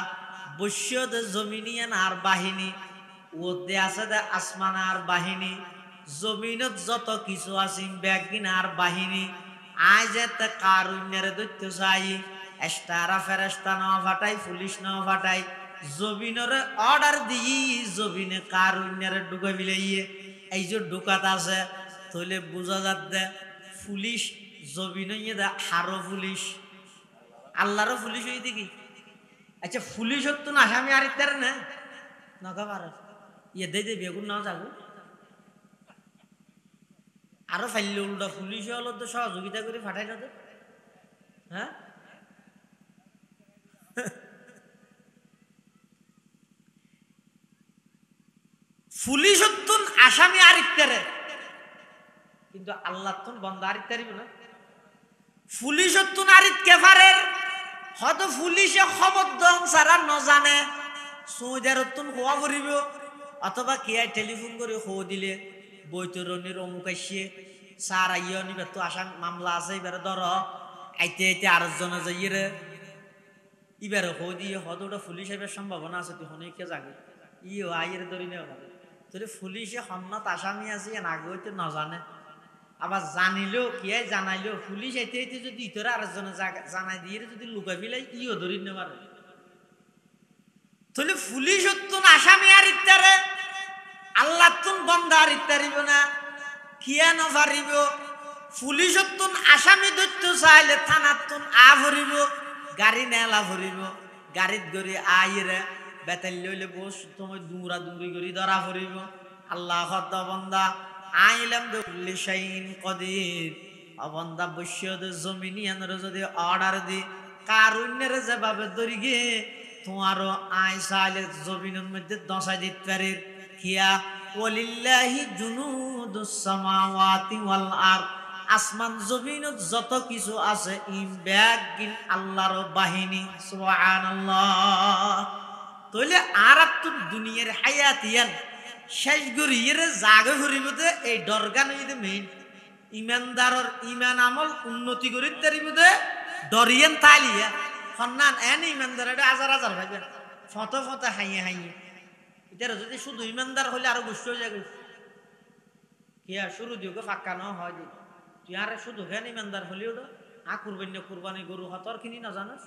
বৈশ্যদ জমিনিয়ান আর বাহিনী ওতে আছে দে আসমান আর বাহিনী জমিনত যত কিছু আছে ব্যাগিন আর বাহিনী আজ এতে কারুণ্যের দৈত্য চাই এস্টারা ফেরেস্তা নেওয়া ফাটাই পুলিশ নেওয়া ফাটাই জমিনের অর্ডার দিই জমিনে কারুণ্যের ঢুকে বিলাইয়ে এই যে ঢুকাত আছে তাহলে বোঝা যাচ্ছে পুলিশ জমিনে দে হারো পুলিশ আল্লাহরও পুলিশ হই দেখি আচ্ছা পুলিশ হতো না আসামি আর ইত্যার না নগাবার ইয়ে দে বেগুন নাও যাবো আরো ফাইলে উল্টা পুলিশ হলো তো সহযোগিতা করে ফাটাই না তো হ্যাঁ পুলিশ হতুন আসামি আর ইত্যারে কিন্তু আল্লাহ তুন বন্ধ আর ইত্যারিব না পুলিশ হতুন আর কেফারের হয়তো পুলিশে খবর দম সারা ন জানে সৌদার হতুন হওয়া পড়িব অথবা কিয়াই টেলিফোন করে হো দিলে বৈতরণীর অমুক আসিয়ে স্যার আইয় নিবে তো আসাম মামলা আছে এবারে ধর আইতে আইতে আরেকজনে যাইয়ে রে এবারে হো দিয়ে হয়তো ওটা পুলিশ এবার সম্ভাবনা আছে তুই হনে কে যাবে ইও আইয়ের ধরি নেওয়া হবে তোরে পুলিশে হন্নত আসামি আছে আগে হইতে না জানে আবার জানিলেও কিয়াই জানাইলেও পুলিশ আইতে আইতে যদি ইতরে আরেকজনে জানাই দিয়ে যদি লুকাই ফেলাই ইও ধরি নেওয়া তাহলে পুলিশ হতুন আসামি আর ইত্যারে আল্লাহ তুন বন্ধ আর ইত্যারিব না কিয়া না পারিব পুলিশ হতুন আসামি দৈত্য চাইলে থানার তুন আ ভরিব গাড়ি নেলা ভরিব গাড়িত গড়ি আইরে বেতাল লইলে বস তোমার দুমরা দুমরি করি ধরা ভরিব আল্লাহ হদ বন্দা আইলাম দুল্লি শাইন কদির অবন্দা বৈশ্যদ জমিনিয়ানের যদি অর্ডার দি কারুণ্যের যেভাবে ধরি গে তোমারও আয় চাইলে জমিনের মধ্যে দশাই দিতে পারে কিয়া ওয়ালিল্লাহি জুনুদুস সামাওয়াতি ওয়াল আরদ আসমান জমিনত যত কিছু আছে ইম ব্যাগিন আল্লাহর বাহিনী সুবহানাল্লাহ তাহলে আর তো দুনিয়ার হায়াতিয়ান শেষ গরিয়ের জাগে ঘুরিবতে এই ডরগান হইতে মেইন ইমানদারর ইমান আমল উন্নতি করি তারিবতে ডরিয়েন তালিয়া সন্নান এন ইমানদার হাজার হাজার ভাইবেন ফত ফত হাইয়ে হাইয়ে এটা যদি শুধু ইমানদার হলে আরো গুষ্ট হয়ে যাবে কি আর শুরু দিও ফাঁকা ন হয় যে তুই আর শুধু কেন ইমানদার হলেও কুরবানি গরু হতর কিনি না জানাস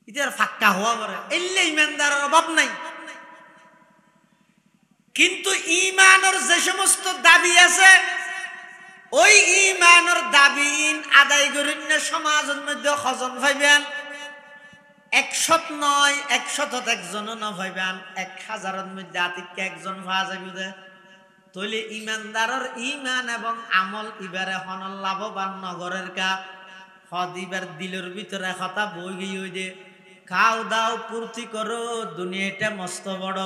ইতার ফাঁকা হওয়া পরে এলে ইমানদারের অভাব নাই কিন্তু ইমানের যে সমস্ত দাবি আছে ওই ইমানের দাবি আদায় করেন না সমাজের মধ্যে খজন ভাইবেন 100 নয় 100 একজনও না ভাইবেন 1000-এর মধ্যে আতিকে একজন ভায়া যাবে তৈলে ইমানদারের ইমান এবং আমল ইবারে হন লাভবান নগরের কা হদিবার দিলের ভিতরে কথা বই গিয়ে ওই যে খাও দাও পূর্তি করো দুনিয়াটা মস্ত বড়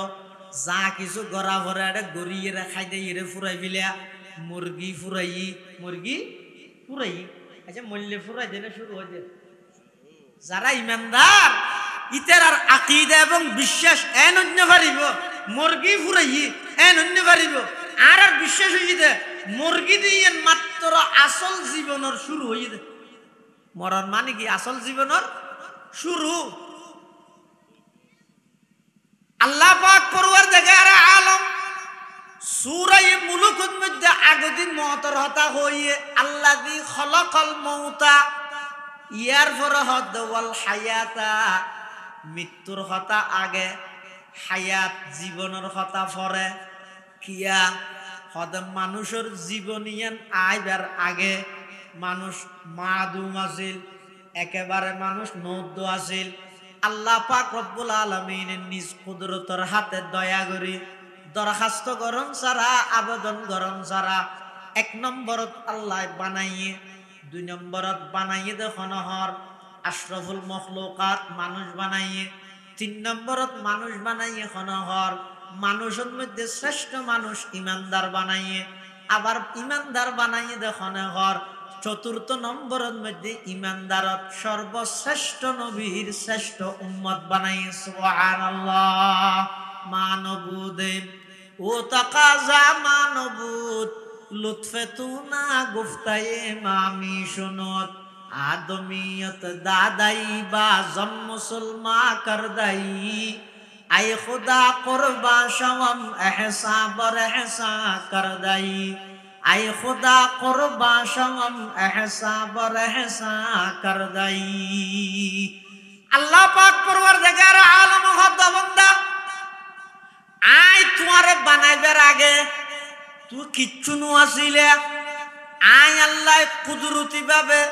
যা কিছু গড়া ভরে আরে গড়িয়ে খাই দিয়ে ইরে ফুরাই ফেলিয়া মুরগি ফুরাই আচ্ছা মল্লে ফুরাই দিলে শুরু হয়ে যায় যারা ইমানদার ইতার আর আকীদা এবং বিশ্বাস এন অন্য পারিব মুরগি ফুরাই এন অন্য পারিব আর আর বিশ্বাস হয়ে যায় মুরগি দিয়ে মাত্র আসল জীবনের শুরু হয়ে যায় মরণ মানে কি আসল জীবনের শুরু আল্লাহ পাক পরওয়ারদিগার আলম সূরা মুলুকের মধ্যে আগদিন মহতর হতা হইয়ে আল্লাযী খলাকাল মাউতা ইয়ার পরে হদ ওয়াল হায়াতা মৃত্যুর হতা আগে হায়াত জীবনের হতা পরে কিয়া হদ মানুষের জীবনিয়ান আইবার আগে মানুষ মাদুম আছিল একেবারে মানুষ নদ্য আছিল আল্লাহ পাক রব্বুল আলামিনের নিজ কুদরতের হাতে দয়া করি দরখাস্ত গরম সারা আবেদন গরম সারা 1 নম্বরত আল্লাহ বানাইয়ে 2 নম্বরত বানাইয়ে দেখুন হর আশরাফুল মখলুকাত মানুষ বানাইয়ে 3 নম্বরত মানুষ বানাইয়ে খনহর মানুষের মধ্যে শ্রেষ্ঠ মানুষ ইমানদার বানাইয়ে আবার ইমানদার বানাইয়ে দেখুন হর 4th নম্বরের মধ্যে ইমানদারত সর্বশ্রেষ্ঠ নবীর শ্রেষ্ঠ উম্মত বানাইয়ে সুবহানাল্লাহ মানবুদে ও তাকাজা মানবুদ লুৎফে তু না গুফতায়ে মামি শুনত आदमियत दादाई बाजम मुसलमा कर दई आय खुदा कुर्बा शवम एहसा बर एहसा कर दई आय खुदा कुर्बा शवम एहसा बर एहसा कर दई अल्लाह पाक परवरदिगार आलम खुदा बंदा आय तुम्हारे बनाइबर आगे तू किच्छु नु आसिले आय अल्लाह कुदरती भाবে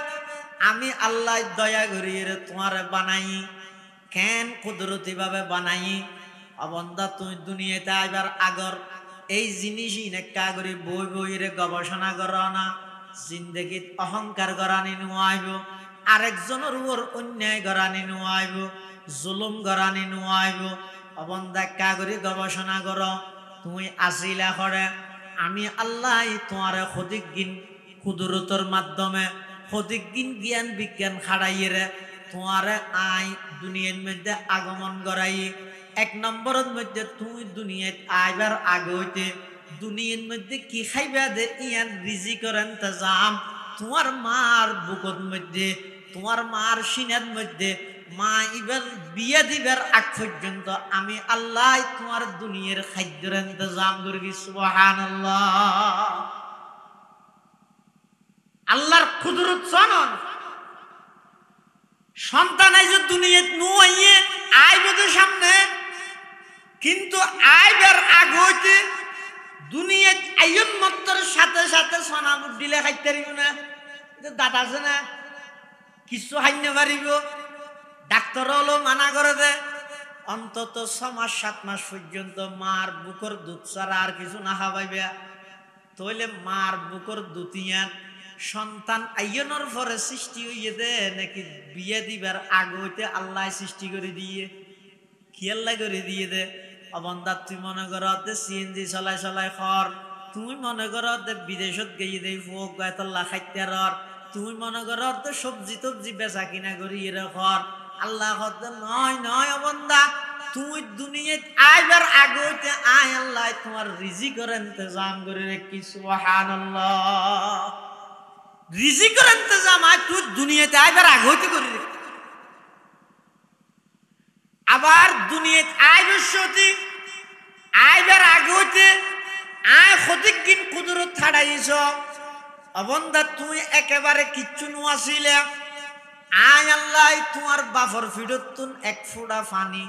আমি আল্লাহ দয়া করিয়ে তোমারে বানাই কেন কুদরতি ভাবে বানাই অবন্দা তুই দুনিয়াতে আইবার আগর এই জিনিসই নেকা করি বই বইরে গবেষণা করো না জিন্দেগিত অহংকার করানি নুয়াইব আরেকজনের উপর অন্যায় করানি নুয়াইব জুলুম করানি নুয়াইব অবন্দা কা করি গবেষণা করো তুই আসিলা করে আমি আল্লাহ তোমারে খদিকিন কুদরতের মাধ্যমে খদিকিন জ্ঞান বিজ্ঞান খাড়াইয়ে তোমারে আই দুনিয়ার মধ্যে আগমন করাই 1 নম্বরের মধ্যে তুই দুনিয়াত আইবার আগে হইতে দুনিয়ার মধ্যে কি খাইবা দে ইয়ান রিজিকের ইন্তজাম তোমার মার বুকের মধ্যে তোমার মার সিনার মধ্যে মা ইবার বিয়ে দিবার আগ পর্যন্ত আমি আল্লাহ তোমার দুনিয়ার খাদ্যের ইন্তজাম করি সুবহানাল্লাহ আল্লাহর কুদরত জানান সন্তান আইজ দুনিয়াত নুয়াইয়ে আইবদের সামনে কিন্তু আইবার আগে হইতে দুনিয়াত আইন মাত্র সাথে সাথে সোনামুখ দিলে খাইতে পারিব না দাঁত আছে না কিছু খাইতে পারিব ডাক্তার হলো মানা করে দে অন্তত 6 মাস 7 মাস পর্যন্ত মার বুকর দুধ ছাড়া আর কিছু না খাওয়াইবে তাইলে মার বুকর দুতিয়ান সন্তান আইয়নের পরে সৃষ্টি হইয়ে দে নাকি বিয়ে দিবার আগে হইতে আল্লাহ সৃষ্টি করে দিয়ে কি আল্লাহ করে দিয়ে দে অবন্দা তুই মনে করো সিএনজি চলাই চলাই খর তুমি মনে করো বিদেশত গিয়ে দেই ফোক গায়তল্লাহ খাইতে রর তুমি মনে করো সবজি টবজি বেচা কিনা করি এর খর আল্লাহ নয় নয় অবন্দা তুই দুনিয়াত আইবার আগে হইতে আয় আল্লাহ তোমার রিজিকের ইন্তজাম করে রেখি সুবহানাল্লাহ রিজিকের ইন্তজাম আয় তুই দুনিয়াতে আইবার আগে হইতে করে রেখি আবার দুনিয়াত আইবার সতি আইবার আগে হইতে আয় খদিকিন কুদরত ছাড়াইছ অবন্দা তুই একেবারে কিচ্ছু নুয়াছিলে আয় আল্লাহ তোমার বাফর ফিডতুন 1 ফোঁটা পানি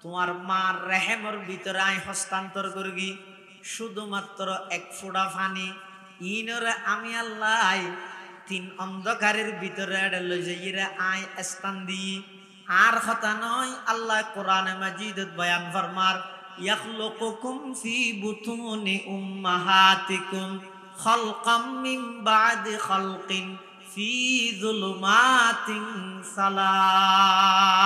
তোমার মার রেহেমর ভিতরে আয় হস্তান্তর করবি শুধুমাত্র 1 ফোঁটা পানি ইনরে আমি আল্লাহ 3 অন্ধকারের ভিতরে লই যাইরে আয় স্থান দি আর কথা নয় আল্লাহ কোরআনে মাজিদত বয়ান ফরমার ইয়াখলুকুকুম ফি বুতুনি উম্মাহাতিকুম খালকাম মিন বাদি খালকিন ফি যুলুমাতিন সালাত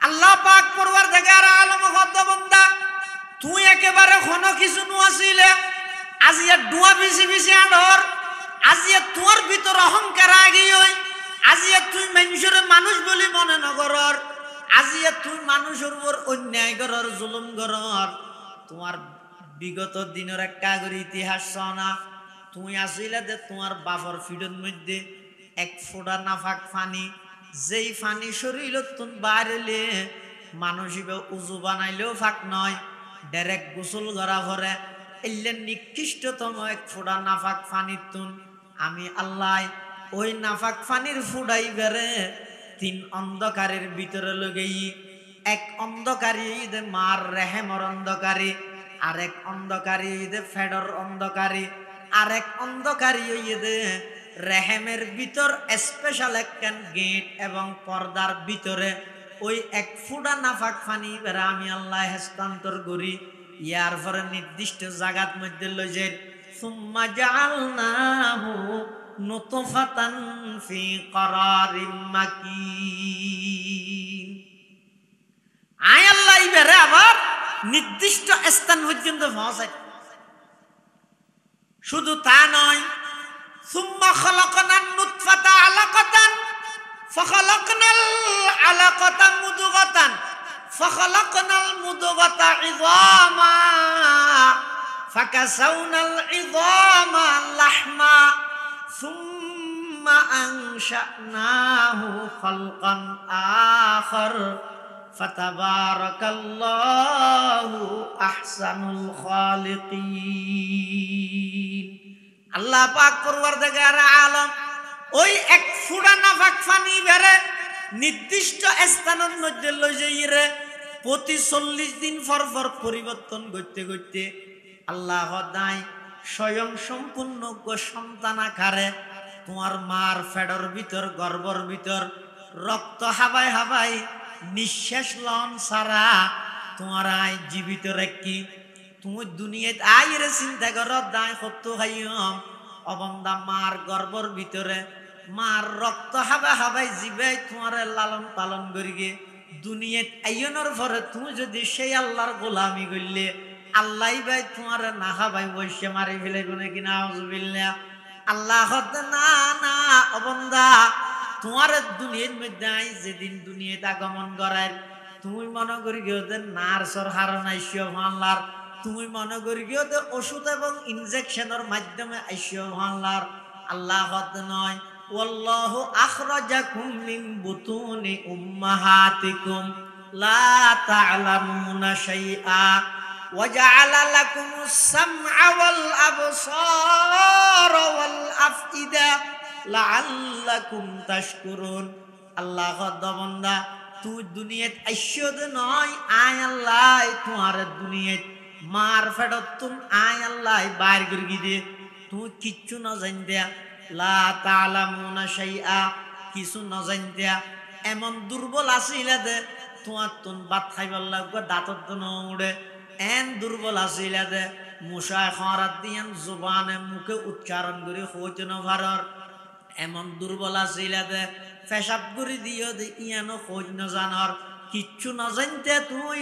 আল্লাহ পাক পরওয়ারদিগার আলম খোদা বান্দা তুই একেবারে কোনো কিছু নুয়াছিলে আজিয়া ডুয়া বিসি বিসি আডর আজিয়া তোর ভিতর অহংকার আগি হই আজিয়া তুই মানুষের মানুষ বলি মনে নগরর আজিয়া তুই মানুষের উপর অন্যায় করর জুলুম করর তোমার বিগত দিনের একটা করে ইতিহাস শোনা তুই আসিলে যে তোমার বাপর ফিডের মধ্যে 1 ফোঁটা নাফাক পানি যেই পানি শরীর তুন বাড়লে মানুষ উজু বানাইলেও ফাঁক নয় ডাইরেক্ট গোসল করা ভরে এলে নিকৃষ্টতম 1 ফোঁটা নাফাক পানির তুন আমি আল্লাহ ওই নাফাক পানির ফুডাই বেড়ে 3 অন্ধকারের ভিতরে লগেই 1 অন্ধকারী দে মার রেহেমর অন্ধকারী আরেক অন্ধকারী দে ফেডর অন্ধকারী আরেক অন্ধকারী দে রেহেমের ভিতর স্পেশাল একখান গেট এবং পর্দার ভিতরে ওই এক ফুটা নাফাক পানি বেড়া আমি আল্লাহ হস্তান্তর করি। ইয়ার পরে নির্দিষ্ট জায়গার মধ্যে লই যাই, সুম্মা জাআলনাহু নুতফাতান ফি করারিম মাকিন। আয় আল্লাহ বেড়ে আবার নির্দিষ্ট স্থান পর্যন্ত পৌঁছায়। শুধু তা নয়, সুম্মা খালাকনান নুতফাতা আলাকাতান ফাখালাকনাল আলাকাতা মুদগাতান ফাখালাকনাল মুদগাতা ইযামা ফাকাসাউনাল ইযামা লাহমা সুম্মা আনশানাহু খালকান আখার ফাতাবারাকাল্লাহু আহসানুল খালিকিন। আল্লাহ পাক পরওয়ারদিগার আলম ওই এক ফুটা নাফাক পানি বেরে নির্দিষ্ট স্থানের মধ্যে লই যাইরে প্রতি 40 দিন পর পর পরিবর্তন করতে করতে আল্লাহ দায় স্বয়ং সম্পূর্ণ সন্তান আকারে তোমার মার ফেডর ভিতর গর্ভর ভিতর রক্ত হাবাই হাবাই নিঃশ্বাস লন সারা তোমার আয় জীবিত রেখি তুমি দুনিয়াত আইরে চিন্তা কর দায় সত্য খাইম অবন্দা মার গর্ভর ভিতরে মার রক্ত হাবা হাবাই জিবাই তোমার লালন পালন করিগে দুনিয়াত আইনের পরে তুমি যদি সেই আল্লাহর গোলামি করলে আল্লাহ ভাই তোমার না হাবাই বসে মারি ফেলে গুনে কিনা আউযুবিল্লাহ। আল্লাহ না না অবন্দা তোমার দুনিয়ার মধ্যে আই যেদিন দুনিয়াতে আগমন করায় তুমি মনে করি গিয়ে ওদের নার্সর হারণ আইসিও ভাল্লার, তুমি মনে করি গিয়ে ওদের ওষুধ এবং ইনজেকশনের মাধ্যমে আইসিও ভাল্লার। আল্লাহ নয়, ওয়াল্লাহু আখরাজাকুম মিন বুতুনি উম্মাহাতিকুম লা তা'লামুনা শাইআ ওয়া জা'আলা লাকুমুস সামআ ওয়াল আবসারা ওয়াল আফইদা লাআল্লাকুম তাশকুরুন। আল্লাহ দবন্দা তুই দুনিয়াত আইসদ নয় আয় আল্লাহ তোমার দুনিয়াত মার ফেডত তুম আয় আল্লাহ বাইর গিরগি দে তুই কিচ্ছু না জান দেয়া লা তা'লামুনা শাইআ কিছু না জান দেয়া এমন দুর্বল আসিলা দে তোমার তুন ভাত খাইবার লাগবে দাঁতত ন উড়ে এন দুর্বল আসিলা দে মুসায় খরাত দিয়ান জবানে মুখে উচ্চারণ করে হইতে না ভারর এমন দুর্বল আসিলা দে পেশাব করে দিও দে ইয়ানো খোঁজ না জানার কিচ্ছু না জানতে তুই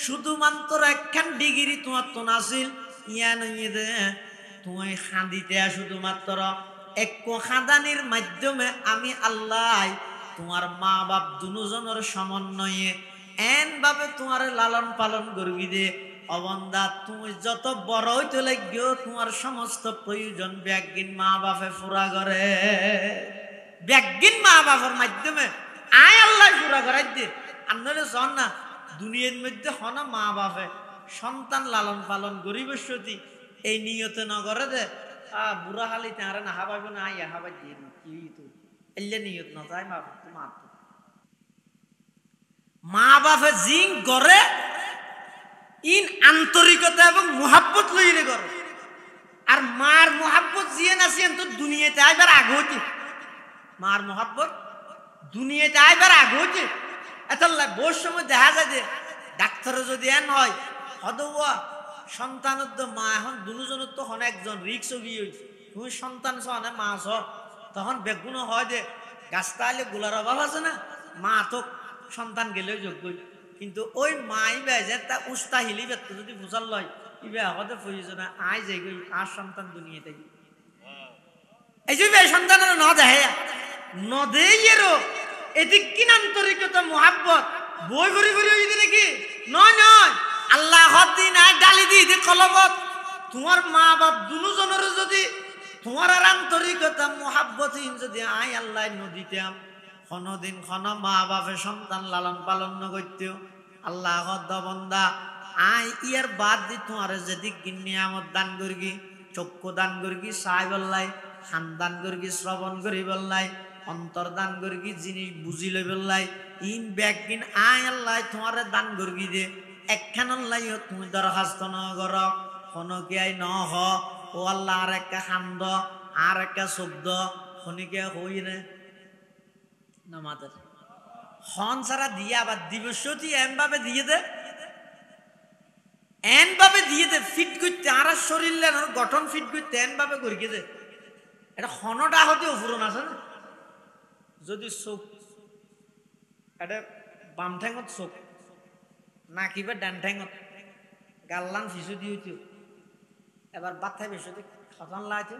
শুধুমাত্র একখান ডিগ্রি তোমার তো নাছিল ইয়ান দে তুই খাঁদিতে শুধুমাত্র এক খাঁদানির মাধ্যমে আমি আল্লাহ তোমার মা বাপ দুজনের সমন্বয়ে এন ভাবে তোমার লালন পালন করবি দে অবন্দা তুমি যত বড় হইতে লাগিও তোমার সমস্ত প্রয়োজন ব্যাগিন মা বাপে পুরা করে ব্যাগিন মা বাবার মাধ্যমে আয় আল্লাহ পুরা করাই দে। আপনারা শোন না দুনিয়ার মধ্যে হন মা বাপে সন্তান লালন পালন গরিব সতী এই নিয়তে নগরে দে বুড়া হালি তাঁরে না হাবাইব না আই হাবাই দিয়ে কি তো এলে নিয়ত না তাই মা তোমার মা বাপে জিং করে ইন আন্তরিকতা এবং মোহাব্বত লইলে করে আর মার মোহাব্বত জিয়ে নাসিয়েন তো দুনিয়াতে আইবার আগ হইতে মার মোহাব্বত দুনিয়াতে আইবার আগ হইতে এতলাই বহু সময় দেখা যায় যে ডাক্তারে যদি এন হয় হদৌয়া সন্তানের তো মা এখন দুজনের তো হন একজন রিক্স গিয়ে তুমি সন্তান ছ না মা ছ তখন বেগুনও হয় যে গাছটা আইলে গোলার অভাব আছে না মা তো সন্তান গেলেও যোগ্য কিন্তু ওই মাই বেজে তা উস্তা হিলি ব্যক্ত যদি বুঝাল লয় ইবে হতে প্রয়োজন আয় যাই গই আর সন্তান দুনিয়াতে এই যে সন্তানের ন দেহে নদেইয়েরও এদিক কিন আন্তরিকতা মোহাব্বত বই ঘুরি ঘুরি হইতে নাকি নয় নয় আল্লাহ দিন আয় গালি দি দি কলবত তোমার মা বাপ দুজনের যদি তোমার আর আন্তরিকতা মোহাব্বতহীন যদি আয় আল্লাহ নদীতাম কোনদিন কোন মা বাপে সন্তান লালন পালন করতেও আল্লাহ বন্দা আই ইয়ার বাদ দি তোমার যেদিক নিয়ামত দান করগি চক্ষু দান করগি সাই বললাই খান দান করগি শ্রবণ করি বললাই অন্তর দান করগি জিনিস বুঝি লই বললাই ইন ব্যাগ কিন আই আল্লাহ তোমার দান করগি দে একখান আল্লাহ তুমি দরখাস্ত ন কর কোন কি আই ন হ ও আল্লাহ আর একটা খান্দ আর একটা শব্দ খনিকে হই না মাতের হন সারা দিয়ে আবার দিবসতি এমভাবে দিয়ে দে এনভাবে দিয়ে দে ফিট করতে আর শরীর গঠন ফিট করতে এনভাবে করিয়ে দে এটা হনটা হতে অফুরন আছে না যদি চোখ এটা বাম ঠেঙত চোখ না কিবা ডান ঠেঙত গাল্লান শিশু দিয়েছ এবার বাচ্চায় বেশি খতন লাগাইছ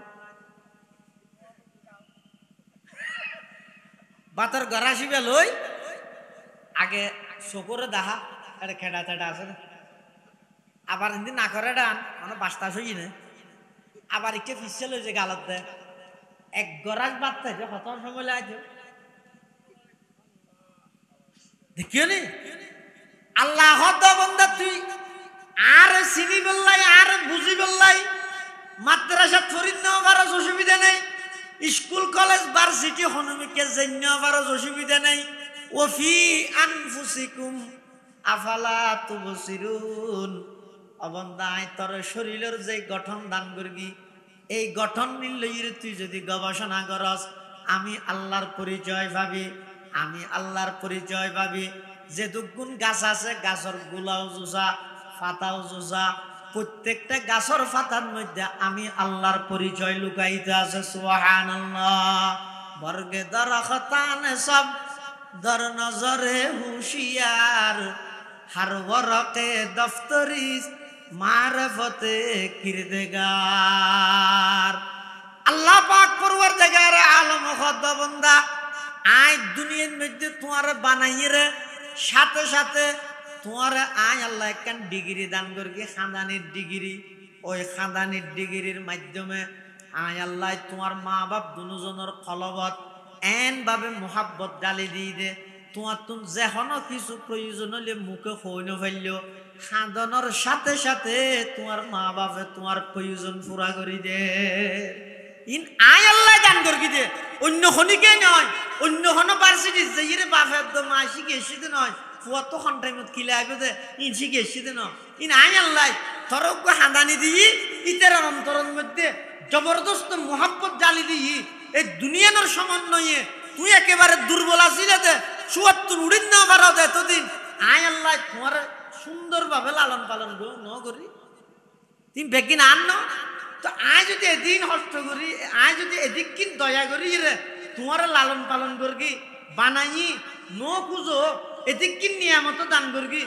বাতর গড়াশিবে লই আগে চকুরে দেখা এটা খেডা ঠেডা আছে না আবার হিন্দি না করে ডান মানে বাস্তা সই না আবার একটু ফিসে লইছে গালত দেয় এক গরাজ বাচ্চা যে খতন সময় লাগাইছ দেখিও নি আল্লাহ বন্দা তুই আর চিনি বললাই আর বুঝি বললাই মাদ্রাসা ফরিদ নেওয়া পারস অসুবিধা নেই স্কুল কলেজ ভার্সিটি হনুমিকে জন্য পারস অসুবিধা নেই ওফি আনফুসিকুম আফালা তুবসিরুন অবন্দায় তোর শরীরের যে গঠন দান করবি এই গঠন নিলইরে তুই যদি গবেষণা করস আমি আল্লাহর পরিচয় পাবি আমি আল্লাহর পরিচয় পাবি যে দুগুণ গাছ আছে গাছের গোলাও জোসা ফাতাও জোসা প্রত্যেকটা গাছের ফাতার মধ্যে আমি আল্লাহর পরিচয় লুকাইতে আছে সুবহানাল্লাহ বর্গে দরখতানে সব দর নজরে হুশিয়ার হর ওরকে দফতরি মারফতে কিরদেগার আল্লাহ পাক পরওয়ারদিগার আলম খোদা বান্দা আয় দুনিয়ার মধ্যে তোমার বানাইয়ে রে সাথে সাথে তোমার আয় আল্লাহ একখান ডিগ্রি দান করবি খানদানির ডিগ্রি ওই খানদানির ডিগ্রির মাধ্যমে আয় আল্লাহ তোমার মা বাপ দুজনের কলবত এন ভাবে মোহাব্বত ডালি দিয়ে দে তোমার তুমি যেখনো কিছু প্রয়োজন হলে মুখে হইন ফেললো খানদানোর সাথে সাথে তোমার মা বাপে তোমার প্রয়োজন পুরা করে দে ইন আয় আল্লাহ দান করবি দে অন্য খনিকে নয় অন্য কোনো ভার্সিটি যে বাপে একদম আসি গেছি নয় ফুয়াত খন টাইমত কিলে আইবে দে ইন শিখে এসেছে না ইন আয় আল্লাহ তরক হাঁদানি দিই ইতের অন্তরের মধ্যে জবরদস্ত মোহাব্বত জালি দিই এই দুনিয়ানোর সমন্বয়ে তুই একেবারে দুর্বল আসিলে দে চুয়াত্তর উড়িন না পারো দে এতদিন আয় আল্লাহ তোমার সুন্দরভাবে লালন পালন ন করি তুমি বেগিন আন ন তো আয় যদি এদিন হস্ত করি আয় যদি এদিক কিন দয়া করি রে তোমার লালন পালন করবি বানাই ন খুঁজো এদিক কি নিয়ামত দান করবি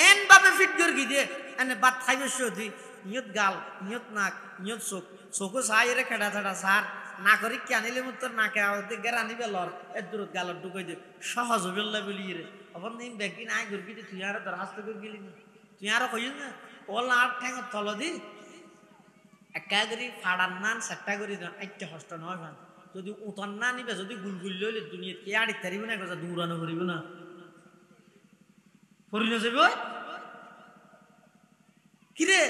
এন ভাবে ফিট করবি দে এনে বাদ খাইবে সদি নিয়ত গাল নিয়ত নাক নিয়ত চোখ চোখও চাই রে খেড়া ঠেড়া সার না করি কি আনিলে মতো নাকে আওয়াতে গের আনিবে লর এর দূরত গালত ঢুকাই দে সহজ হইবে বলি রে অবন দিন ব্যাগিন আয় করবি তুই আর দরখাস্ত করে গেলি না তুই আরো কইস না ওল আর ঠ্যাঙ তল দি একা করি ফাড়ার নান সেটা করি একটা হস্ত নয় ভান যদি উতন না নিবে যদি গুলগুল লইলে দুনিয়া কে আড়ি তারিব না কথা দৌড়ানো করিব না পরিণ যাব কিরে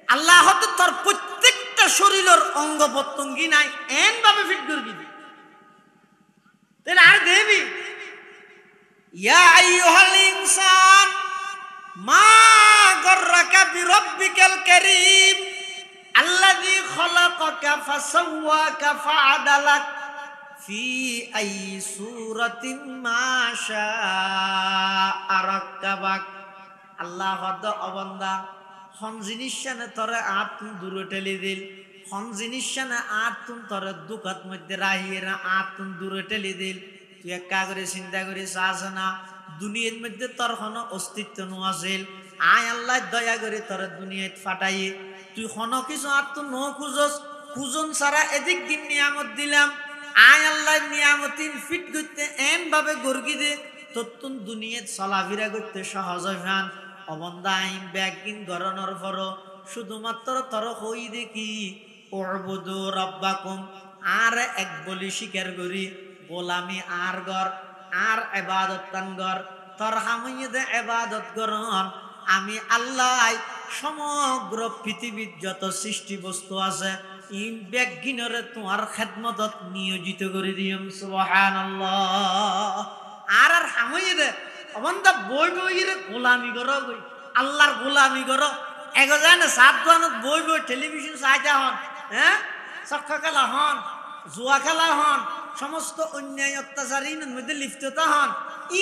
আল্লাহ তো তোর প্রত্যেকটা শরীরের অঙ্গ প্রত্যঙ্গি নাই এন ভাবে ফিট করবি তাহলে আর দেবি ইয়া আইয়ুহাল ইনসান মা গররাকা বিরাব্বিকাল কারীম আল্লাযী খলাকাকা ফাসাওয়াকা ফাআদালাক ফি আই সূরাতিন মা শাআ রাক্কাবাক আল্লাহ হদ অবন্দা হন জিনিসনে তরে আত তুম দূরে ঠেলি দিল হন জিনিসনে আত তুম তরে দুঃখত মধ্যে রাহিয়ে আত তুম দূরে ঠেলি দিল তুই একা করে চিন্তা করে চাস না দুনিয়ার মধ্যে তোর কোনো অস্তিত্ব নোয়াছিল আয় আল্লাহ দয়া করে তোর দুনিয়াত ফাটাইয়ে তুই কোনো কিছু আর তো ন খুঁজস খুঁজন ছাড়া এদিক দিন নিয়ামত দিলাম আয় আল্লাহ নিয়ামতিন ফিট করতে এন ভাবে গর্গি দে তোর তুন দুনিয়াত চলাফেরা করতে সহজ হয় ফান অবন্দা আইন ব্যাগিন গরনের পর শুধুমাত্র তোর হই দেখি উবুদু রাব্বাকুম আর এক বলি স্বীকার করি গোলামি আর গর আর ইবাদত তান গর তোর হামিয়ে ইবাদত করন আমি আল্লাহ সমগ্র পৃথিবীর যত সৃষ্টি বস্তু আছে ইন ব্যাগিনরে তোমার খেদমতত নিয়োজিত করে দিম সুবহানাল্লাহ আর আর হামিয়ে দে অবন্দা বই বই রে গোলামি করো গই আল্লাহর গোলামি করো এগো জানে সাত দোয়ানত বই বই টেলিভিশন চাইতা হন হ্যাঁ চক্কা কালা হন জুয়া খেলা হন, সমস্ত অন্যায় অত্যাচার ইনের মধ্যে লিপ্ততা হন,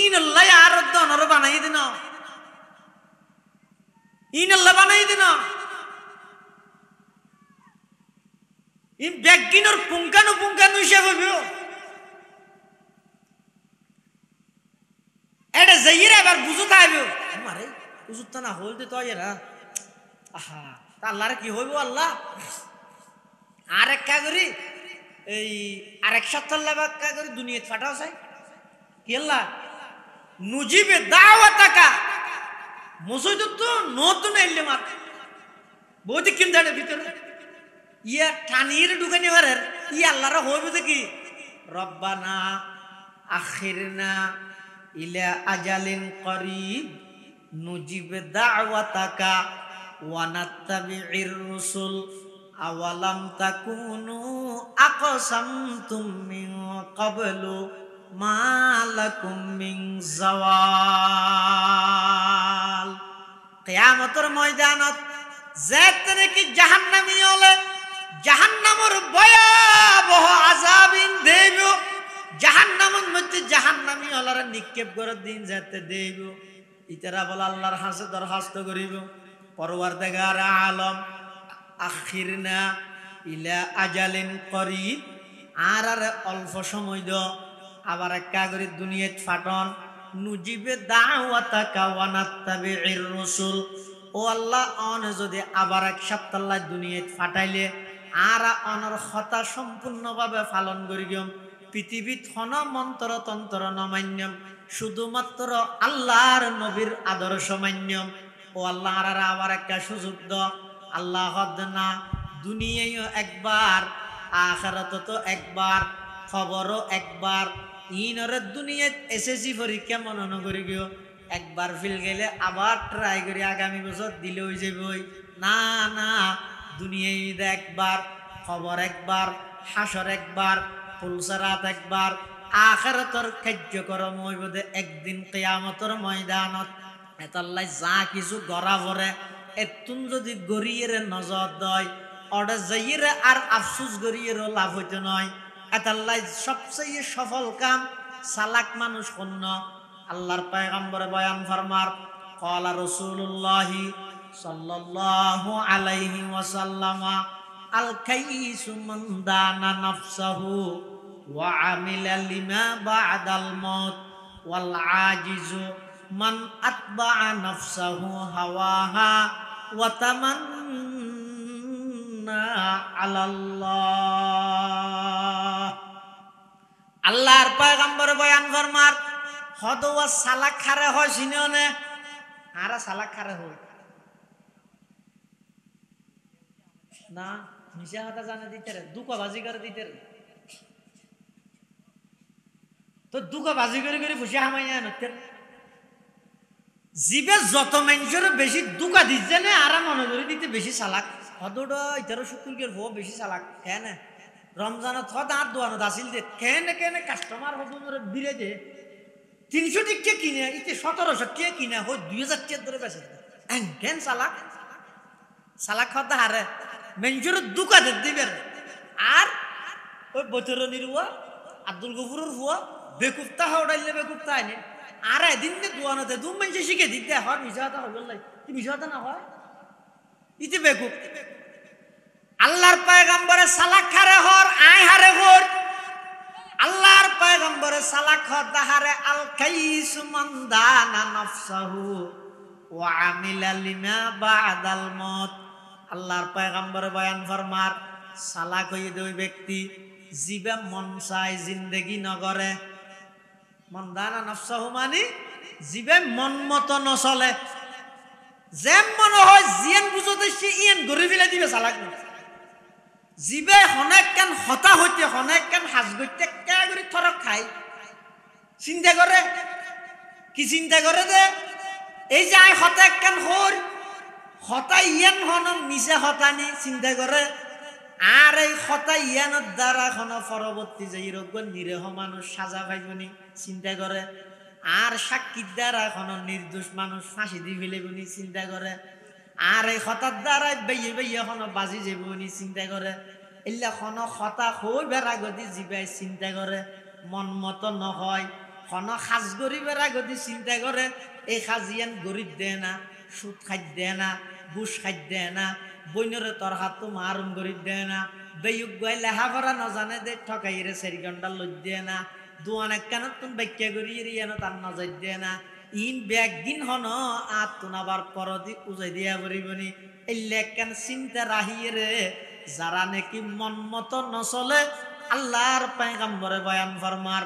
ইন আল্লাহ আর দনর বানাই দিন, ইন আল্লাহ বানাই দিন। ইন ব্যাগিনর পুঙ্খানু পুঙ্খানু হিসাব হইব। এটা যাইয়েরা এবার বুঝু থাকবে, আমারে বুঝুত না হল দিত এরা, আহা তা আল্লাহর কি হইব আল্লাহ। আর এক কাগরি এই আরেক সপ্তাহ কাগরি দুনিয়া ফাটাও চাই কি আল্লাহ নুজিবে দাওয়াতাকা মসজিদ তো নতুন এলে মার বহুত কিন জানে ভিতরে ইয়া টানির ঢুকানি পারে ই আল্লাহর হইব দেখি রব্বানা আখিরনা ইলা আজালিন করিব নুজিবে দাওয়াতাকা ওয়া নাত্তাবি'ir রুসুল আওয়ালাম তাকুনু আকসামতুম মিন ক্বাবলু মা লাকুম মিন জাওয়াল। কিয়ামতের ময়দানত যেতে কি জাহান্নামী হলে জাহান্নামের ভয়াবহ আযাবিন দেব, জাহান্নামের মধ্যে জাহান্নামী হলারে নিক্ষেপ করে দিন যেতে দেব। ইতারা বলে আল্লাহর হাসে দরখাস্ত করিব, পরওয়ারদিগার আলম আখিরনা ইলা আজালিন করিব, আর অল্প সময় দ আবার একটা করে দুনিয়াত ফাটন নুজিবে দাওয়াতাকা ওয়া নাত্তাবি'ir রুসুল। ও আল্লাহ অন যদি আবার এক সপ্তাহ দুনিয়াত ফাটাইলে আর অনর কথা সম্পূর্ণভাবে পালন করিম, পৃথিবীত হন মন্ত্র তন্ত্র নমান্যম, শুধুমাত্র আল্লাহর নবীর আদর্শ মান্যম। ও আল্লাহ আর আবার একটা সুযোগ দ আল্লাহ হদ না, দুনিয়ায়ও একবার আখিরাতও তো একবার, খবরও একবার। ইনরে দুনিয়াত এসএসসি পরীক্ষা মনন করি গিয়ে একবার ফেল গেলে আবার ট্রাই করি আগামী বছর দিলে হয়ে যাবে। না না, দুনিয়ায় একবার, খবর একবার, হাসর একবার, ফুলসরাত একবার, আখিরাতের কার্যক্রম হইব একদিন কিয়ামতের ময়দানত। এতাল্লাই যা কিছু গড়া ভরে এতুন যদি গড়িয়ে নজর দেয় অর্ডার যাইয়ে আর আফসুস গড়িয়ে লাভ হইতে নয়। এতাল্লাই সবচেয়ে সফল কাম সালাক মানুষ কন্য। আল্লাহর পয়গম্বরে বয়ান ফরমার ক্বালা রাসূলুল্লাহি সাল্লাল্লাহু আলাইহি ওয়াসাল্লাম আল কাইসু মান দানা নাফসাহু ওয়া আমিলা লিমা বা'দাল মাউত ওয়াল আজিজু মান আতবা'a নাফসাহু হাওয়াহা ওয়া তামান্না আলাল্লাহ। আল্লাহর পয়গম্বর বয়ান ফরমার হদওয়া সালাক খারে হয় সিননে আরা সালাক খারে হয় না, মিশা কথা জানা দিতে রে, দুকা বাজি করে দিতে রে, তো দুকা বাজি করে করে ফুসে হামাইয়া নতে জিবে যত মানুষের বেশি দুকা দিচ্ছে না আর মনে করে দিতে বেশি চালাক। হদোটা ইতারও শুকুরকের হো বেশি চালাক কেন রমজানত হদ আর দোয়ানত আসিল দে কেন কেন কাস্টমার হদুরে বিরে দে 300 টিকে কিনে ইতে 1700 টিকে কিনে হয় 2000 টিকে ধরে বেচে কেন চালাক চালাক হদা হারে মানুষের দুকা দিবে। আর ওই বছর নিরুয়া আব্দুল গফুরের হুয়া বেকুফতা হওয়াইলে বেকুফতা আইনে আর এদিন দোয়ানতে দু মানুষ শিখে দিতে হয় মিশাতা হবে তুই মিশাতা না হয় ইতি বেকুফ। আল্লাহর পয়গম্বরে সালাক খারে হর আয় হারে হর, আল্লাহর পয়গম্বরে সালাক হর দাহারে আল কাইসু মান দানা নাফসাহু ওয়া আমিলা লিমা বা'দাল মাউত। আল্লাহর পয়গম্বরে বয়ান ফরমার সালাক হই দুই ব্যক্তি জিবে মন চাই জিন্দেগি নগরে, মন দানা নফসাহু মানে জিবে মন মতো নচলে, যেম মনে হয় জিয়েন বুঝতে সে ইয়েন গড়ি ফেলে দিবে চালাক না। জিবে হনেক কেন হতা হইতে হনেক কেন হাজ গইতে কে করে থরক খাই চিন্তা করে কি চিন্তা করে দে এই যে আই হতা কেন হর হতা ইয়েন হন মিশে হতানি চিন্তা করে। আর এই হতা ইয়ানোর দ্বারা কোন পরবর্তী যে রোগ নিরীহ মানুষ সাজা পাইবনি চিন্তা করে। আর সাক্ষীর দ্বারা কোন নির্দোষ মানুষ ফাঁসি দিয়ে ফেলেবনি চিন্তা করে। আর এই হতার দ্বারা বেয়ে বেয়ে কোন বাজি যাবনি চিন্তা করে। ইল্লা খন কথা হইবার আগদি জিবাই চিন্তা করে মন মতো নহয়, খন সাজ গরিবের আগদি চিন্তা করে এই সাজিয়ান গরিব দেয় না, সুদ খাদ্য দেয় না, ঘুষ খাদ্য দেয় না, বইনরে তোর হাতও মারুম গরিব দেয় না, বেয়ুক গাই লেহাপড়া নজানে দে ঠকাইরে 4 ঘন্টা লজ্জ দেয় না, দোয়ান একখানত তুন ব্যাখ্যা করি ইয়ানো তার নজর দেয় না, ইন ব্যাগদিন হন আর তুন আবার পরদি উজাই দিয়া পড়িবনি এল্লে একখান চিন্তা রাহিয়ে রে যারা নাকি মন মতো নচলে আল্লাহর পয়গম্বরে বয়ান ফরমার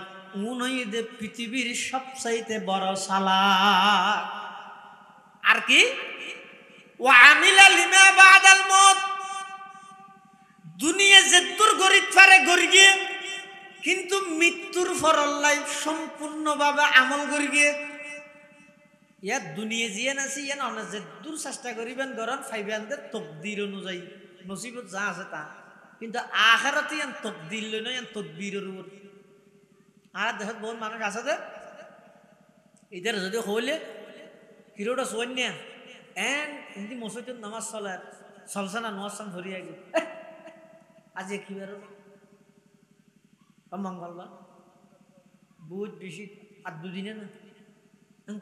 উনই দে পৃথিবীর সবচাইতে বড় সালাক। আর কি ওয়া আমিলা লিমা বাদাল মউত, দুনিয়া যেদুর গরিব পারে গরিগে কিন্তু মৃত্যুর পর আল্লাহ সম্পূর্ণভাবে আমল করিগে। ইয়া দুনিয়া জিয়ান আছে ইয়া না যেদুর চেষ্টা করিবেন গরন ফাইবেন দে তকদির অনুযায়ী নসিবত যা আছে তা, কিন্তু আখিরাতে ইয়ান তকদির লই না ইয়ান তদবিরের উপর। আর দেশত বহুত মানুষ আছে যে ইদার যদি হইলে হিরোটা সৈন্য এন ইন্দি মসজিদত নামাজ চলছে না নোয়াজ ধরি আগে আজ কি বার মঙ্গলবার বহুত বেশি আর দুদিনে না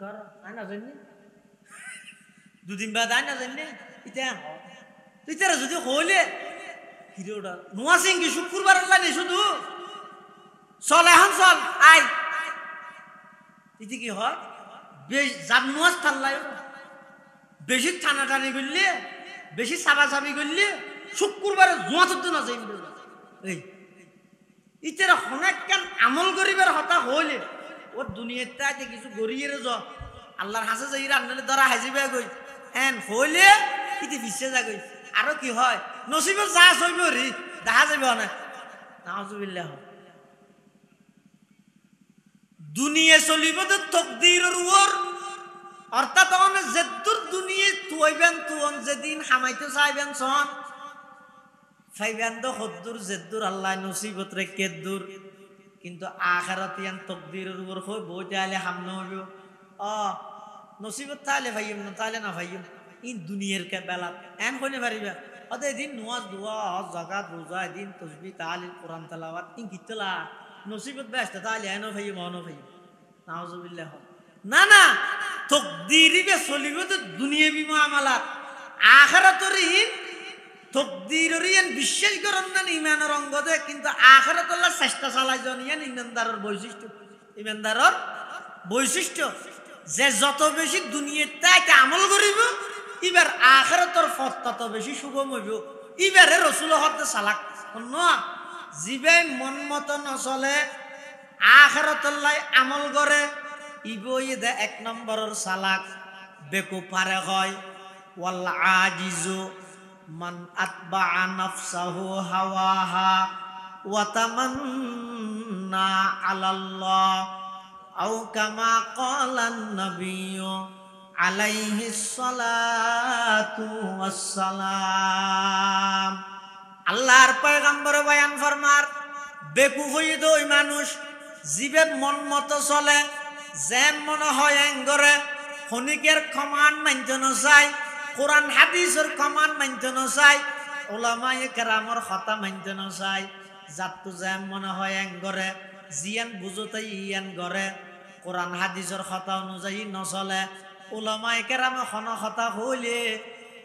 ঘর আয় না জানি দুদিন বাদ আয় না জানি ইটা তুই তারা যদি হইলে হিরোটা নোয়াসিং কি শুক্রবার আল্লাহ নেই শুধু চল এখন চল আয় ইতি কি হয় বেশ যার নোয়াজ থাল্লাই বেশি টানাটানি করলে বেশি চাপি করলে শুক্রবারে জোয়া চোদ্দ না যাই এই ইতারা অনেক কান আমল করিবার হতা হইলে ও দুনিয়াতে আজ কিছু গড়িয়ে য আল্লাহর হাসে যাই রান্নালে ধরা হাজিবে গই এন হইলে ইতি পিছিয়ে যা গই আরো কি হয় নসিবের যা চইব রি দেখা যাবে না নাউজুবিল্লাহ। দুনিয়া চলিব তো তকদিরের উপর, অর্থাৎ অনেক যেদুর দুনিয়া তুইবেন তুন যেদিন হামাইতে চাইবেন সন ফাইবেন তো হদ্দুর যেদুর আল্লাহ নসিবত রে কেদুর, কিন্তু আখিরাত ইয়ান তকদিরের উপর হই বইতে আলে হামনা হইব। নসিবত তাইলে ভাইম না তাইলে না ভাইম ইন দুনিয়ার কে বেলা এন হইলে পারিবা অদে দিন নামাজ দোয়া হজ যাকাত রোজা দিন তাসবিহ তাহলিল কোরআন তেলাওয়াত ইন কিতলা নসিবত বেস্ত তাইলে এনো ভাইম অনো ভাইম নাউজুবিল্লাহ। না না তকদিরি বে চলিব তো দুনিয়াবি মুআমালাত আখিরাতর ইন তকদিরের ইয়ান বিশ্বাস করন না ইমানের অঙ্গ দে, কিন্তু আখিরাত আল্লাহ চেষ্টা চালাই জন ইয়ান ইমানদারের বৈশিষ্ট্য। ইমানদারের বৈশিষ্ট্য যে যত বেশি দুনিয়াতে আমল করিব এবার আখিরাতের পথ তত বেশি সুগম হইব। এবারে রাসূল হতে সালাক না জিবে মন মতো নচলে আখিরাতুল্লাহ আমল করে ইবই দে 1 নম্বরের সালাক বেকু পারে হয়। ওয়াল আজিজু মান আতবা'a নাফসাহু হাওয়াহা ওয়া তামান্না আলাল্লাহ আও কামা ক্বালান নাবিয়্যু আলাইহিস সালাতু ওয়াসসালাম। আল্লাহর পয়গম্বর বয়ান ফরমার বেকুফ হইদ ওই মানুষ জিবে মন মতো চলে যেন মনে হয় এঙ্গরে খনিকের কমান্ড মানতে না চাই, কোরআন হাদিসের কমান্ড মানতে না চাই, ওলামায়ে কেরামর কথা মানতে না চাই, যাতু যেন মনে হয় এঙ্গরে জিয়ান বুঝতে ইয়ান গরে কোরআন হাদিসের কথা অনুযায়ী নচলে ওলামায়ে কেরামে খন কথা হইলে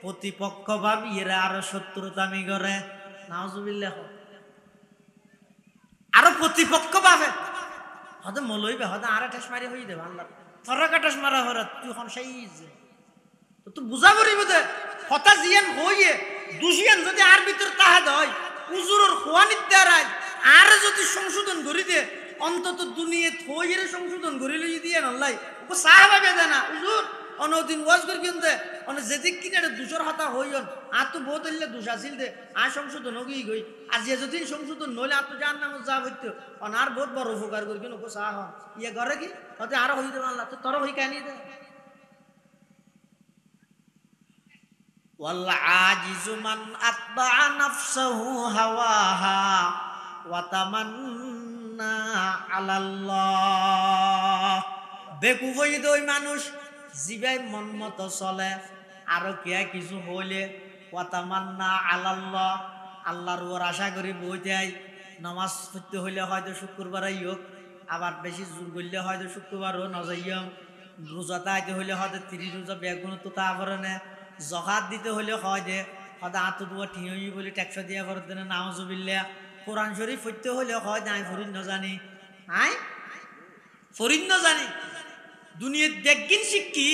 প্রতিপক্ষ ভাবি এরা আরো শত্রুতামি করে নাউজুবিল্লাহ আরো প্রতিপক্ষ ভাবে হয়তো মলইবে হয়তো আর ঠেস মারি হয়ে দেবে আল্লাহ থরা কাটাস মারা হরে তুই এখন সেই তো তুই বুঝা করিব দে কথা জিয়ান হইয়ে দুষিয়ান যদি আর ভিতর তাহাদ হয় উজুরের খোয়ানিত দেয় আর যদি সংশোধন করি দে অন্তত দুনিয়া থইয়ের সংশোধন করি লই দিয়ে আল্লাহ ও সাহাবা বেদে না উজুর অনদিন ওয়াজ করি কিন্তু অনে যেদিক কিনে দুশোর হাতা হইন আর তো বহুত হইলে দুষ আসিল দে আর সংশোধন হই গই আর যে যদি সংশোধন নইলে আর তো জান নাম যা হইতো অনার বহুত বড় উপকার করি কিন্তু সাহ হন ইয়ে ঘরে কি হতে আরো হই দেবে আল্লাহ তো তোর হই কানি দে। ওয়াল আজিজু মান আতবা'a নাফসাহু হাওয়াহা ওয়া তামান্না আলাল্লাহ। বেকুফ হইদ ওই মানুষ জিবাই মন মতো চলে আরো কে কিছু হইলে ওয়া তামান্না আলাল্লাহ আল্লাহর ওর আশা করি বইতে আই নামাজ পড়তে হইলে হয়তো শুক্রবারই হোক, আবার বেশি জোর করলে হয়তো শুক্রবারও নজাইম, রোজাতে আইতে হইলে হয়তো 30 রোজা বেগুন তো তারপরে নে জকাত দিতে হইলে হয় যে হয়তো আত দুয়া ঠিঁই বলে ট্যাক্স দিয়া করে দেন নাউজুবিল্লা। কোরআন শরীফ পড়তে হইলে হয় নাই ফরিদ ন জানি, আই ফরিদ ন জানি দুনিয়ার দেখগিন শিক্ষি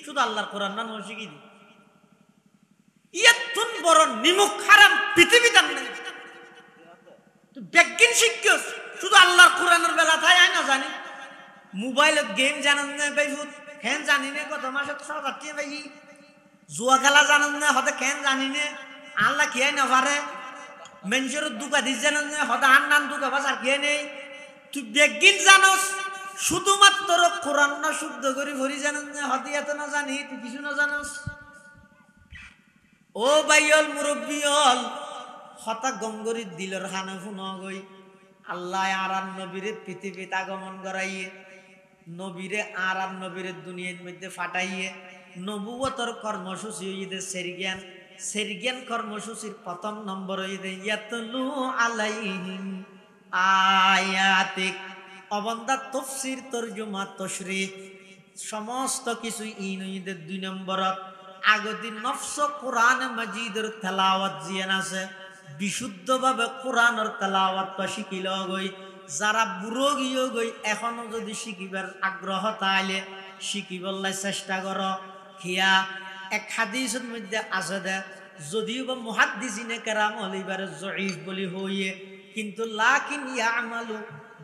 শুধু আল্লাহর কোরআন না শিখি দি ইয়াতুন বড় নিমুখ হারাম পৃথিবীতে নেই। তো বেগিন শিক্ষস শুধু আল্লাহর কোরআনের বেলা তাই আই না জানি। মোবাইলত গেম জানেন না ভাই ফুট খেন জানি না কত মাসে সরাচ্ছি ভাই, জুয়া খেলা জানেন না হতে খেন জানি না আল্লাহ খেয়ে না পারে, মানুষের দুকা দিস জানেন না হতে আন নান দুকা বাস আর খেয়ে নেই। তুই বেগিন জানস শুধুমাত্র কোরআন না শুদ্ধ করে ভরি জানেন না হতে এত না জানি তুই কিছু না জানস। ও বাইল মুরব্বিয়ল হতা গঙ্গরির দিলর হানে ফুন গই আল্লাহ আর নবীরে পৃথিবীতে আগমন করাইয়ে, নবীরে আর নবীরে দুনিয়ার মধ্যে ফাটাইয়ে নবুয়তর কর্মসূচি হইতে সেরজ্ঞান, সেরজ্ঞান কর্মসূচির প্রথম নম্বর হইতে ইয়াতলু আলাইহিম আয়াতিক অবন্দা তাফসীর তরজমা তাশরীহ সমস্ত কিছু ইন হইতে 2 নম্বরত আগতি নফস কোরআন মাজিদের তেলাওয়াত জিয়ান আছে বিশুদ্ধভাবে কোরআনের তেলাওয়াত শিখিল গই। যারা বুড়ো গিয়ে গই এখনো যদি শিখিবার আগ্রহ তাইলে শিখিবলাই চেষ্টা কর। খিয়া এক হাদিসের মধ্যে আছে দে যদিও বা মুহাদ্দিসিনে কেরাম হলিবারে জয়ীফ বলি হইয়ে, কিন্তু লাকিন ইয়ামালু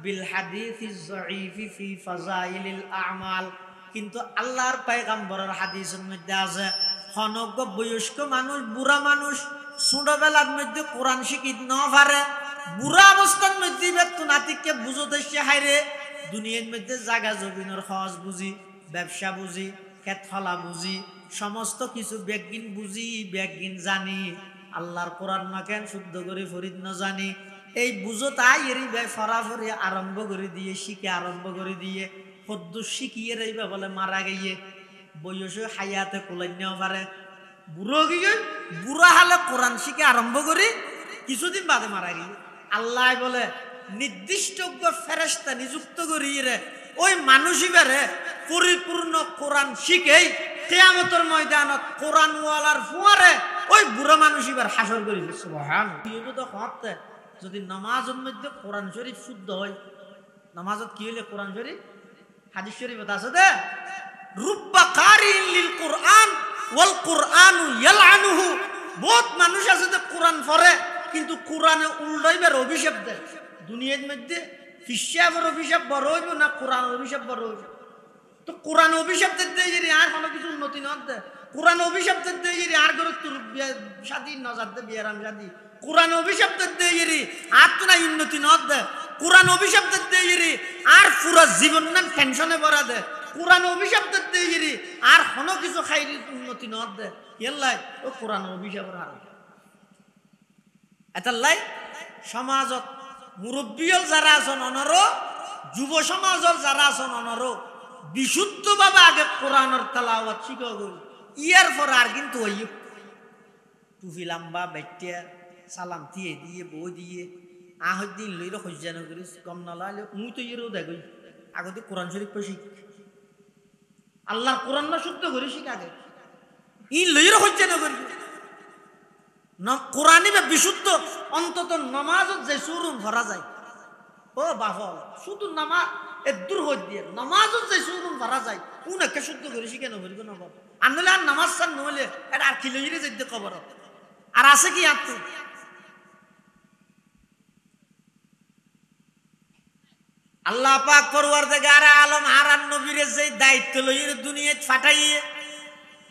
বিল হাদিসিজ জয়ীফি ফি ফাজাইলিল আমাল। কিন্তু আল্লাহর পয়গম্বরের হাদিসের মধ্যে আছে হনজ্ঞ বয়স্ক মানুষ বুড়া মানুষ ছোটবেলার মধ্যে কোরআন শিখিত ন পারে, বুড়া অবস্থার মধ্যে ব্যক্তি নাতিকে বুঝতে সে হাইরে দুনিয়ার মধ্যে জাগা জমিনের খরচ বুঝি, ব্যবসা বুঝি, খেতফলা বুঝি, সমস্ত কিছু বেগিন বুঝি বেগিন জানি, আল্লাহর কোরআন না কেন শুদ্ধ করে ফরিদ ন জানি। এই বুঝো তাই এরই ব্যয় ফরাফরি আরম্ভ করে দিয়ে শিখে আরম্ভ করে দিয়ে সদ্য শিখিয়ে রইবা বলে মারা গিয়ে বয়স হায়াতে কোলাই নেওয়া পারে, বুড়ো গিয়ে বুড়া হালে কোরআন শিখে আরম্ভ করি কিছুদিন বাদে মারা গিয়ে আল্লাহ বলে নির্দিষ্ট ফেরেশতা নিযুক্ত করি রে ওই মানুষই বেড়ে পরিপূর্ণ কোরআন শিখেই কিয়ামতের ময়দানত কোরআন ওয়ালার ফুয়ারে ওই বুড়া মানুষই বের হাসর করি। সুবহানাল্লাহ। যদি নামাজের মধ্যে কোরআন শরীফ শুদ্ধ হয়, নামাজত কি হইলে কোরআন শরীফ হাদিস শরীফ আছে দে রুব্বা কারিন লিল কোরআন ওয়াল কোরআনু ইয়ালআনুহু। বহুত মানুষ আছে যে কোরআন পড়ে কিন্তু কোরআনে উল্টাইবার অভিশাপ দেয়। দুনিয়ার মধ্যে ফিশাবের অভিশাপ বড় হইব না কোরআন অভিশাপ বড় হইব? তো কোরআন অভিশাপ দিতে যদি আর কোনো কিছু উন্নতি না দে, কোরআন অভিশাপ দিতে যদি আর গরু তোর শাদি নজার দে বিয়ারাম শাদি, কোরআন অভিশাপ দিতে যদি আর তো না উন্নতি না দে, কোরআন অভিশাপ দিতে যদি আর পুরো জীবন না টেনশনে ভরা দে, কোরআন অভিশাপ দিতে যদি আর কোনো কিছু খাইরি উন্নতি না দে, এলাই ও কোরআন অভিশাপের হার। এটালাই সমাজত মুরব্বীল যারা আছেন অনারো, যুব সমাজের যারা আছেন অনারো বিশুদ্ধভাবে আগে কোরআনের তেলাওয়াত শিখা গই, ইয়ার পরে আর কিন্তু ওই টুফি লাম্বা বেটিয়া সালাম দিয়ে দিয়ে বই দিয়ে আহদিন লইলে সজ্জানো করি কম নালালে মুই তো ইয়েরও দেখই আগতে কোরআন শরীফ শিখ আল্লাহর কোরআন না শুদ্ধ করে শিখ আগে ই লইলে সজ্জানো করি কোরআনই বা বিশুদ্ধ অন্তত নামাজত যে সুরুম ভরা যায়। ও বাফল শুধু নামাজ এ দূর হয়ে দিয়ে নামাজত যে সুরুম ভরা যায় উনাকে শুদ্ধ করে শিখে নবরিব নব আনলে আর নামাজ সার নহলে এটা আর কি লইরে যাইতে খবর আর আছে কি আর তো আল্লাহ পাক পরওয়ারদিগার আলম হারান নবীরে যে দায়িত্ব লইরে দুনিয়াত ফাটাইয়ে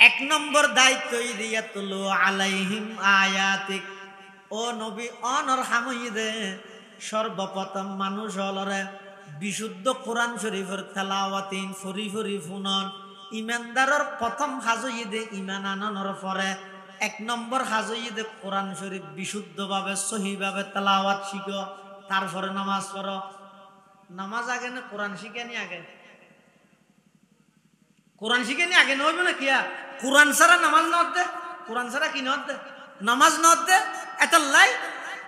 এক নম্বর দায়িত্ব ইয়াতলু আলাইহিম আয়াতিক। ও নবী অনর হামইদে সর্বপ্রথম মানুষ হলরে বিশুদ্ধ কোরআন শরীফের তেলাওয়াতিন ফরি ফরি ফুনন ইমানদারের প্রথম হাজইদে ইমান আনানোর পরে এক নম্বর হাজইদে কোরআন শরীফ বিশুদ্ধভাবে সহিভাবে তেলাওয়াত শিখো, তারপরে নামাজ পড়ো। নামাজ আগে না কোরআন শিখে নি আগে? কোরআন শিখে নি আগে নইব না কিয়া? কোরআন ছাড়া নামাজ নদ দে, কোরআন ছাড়া কি নদ দে? নামাজ নদ দে। এটা লাই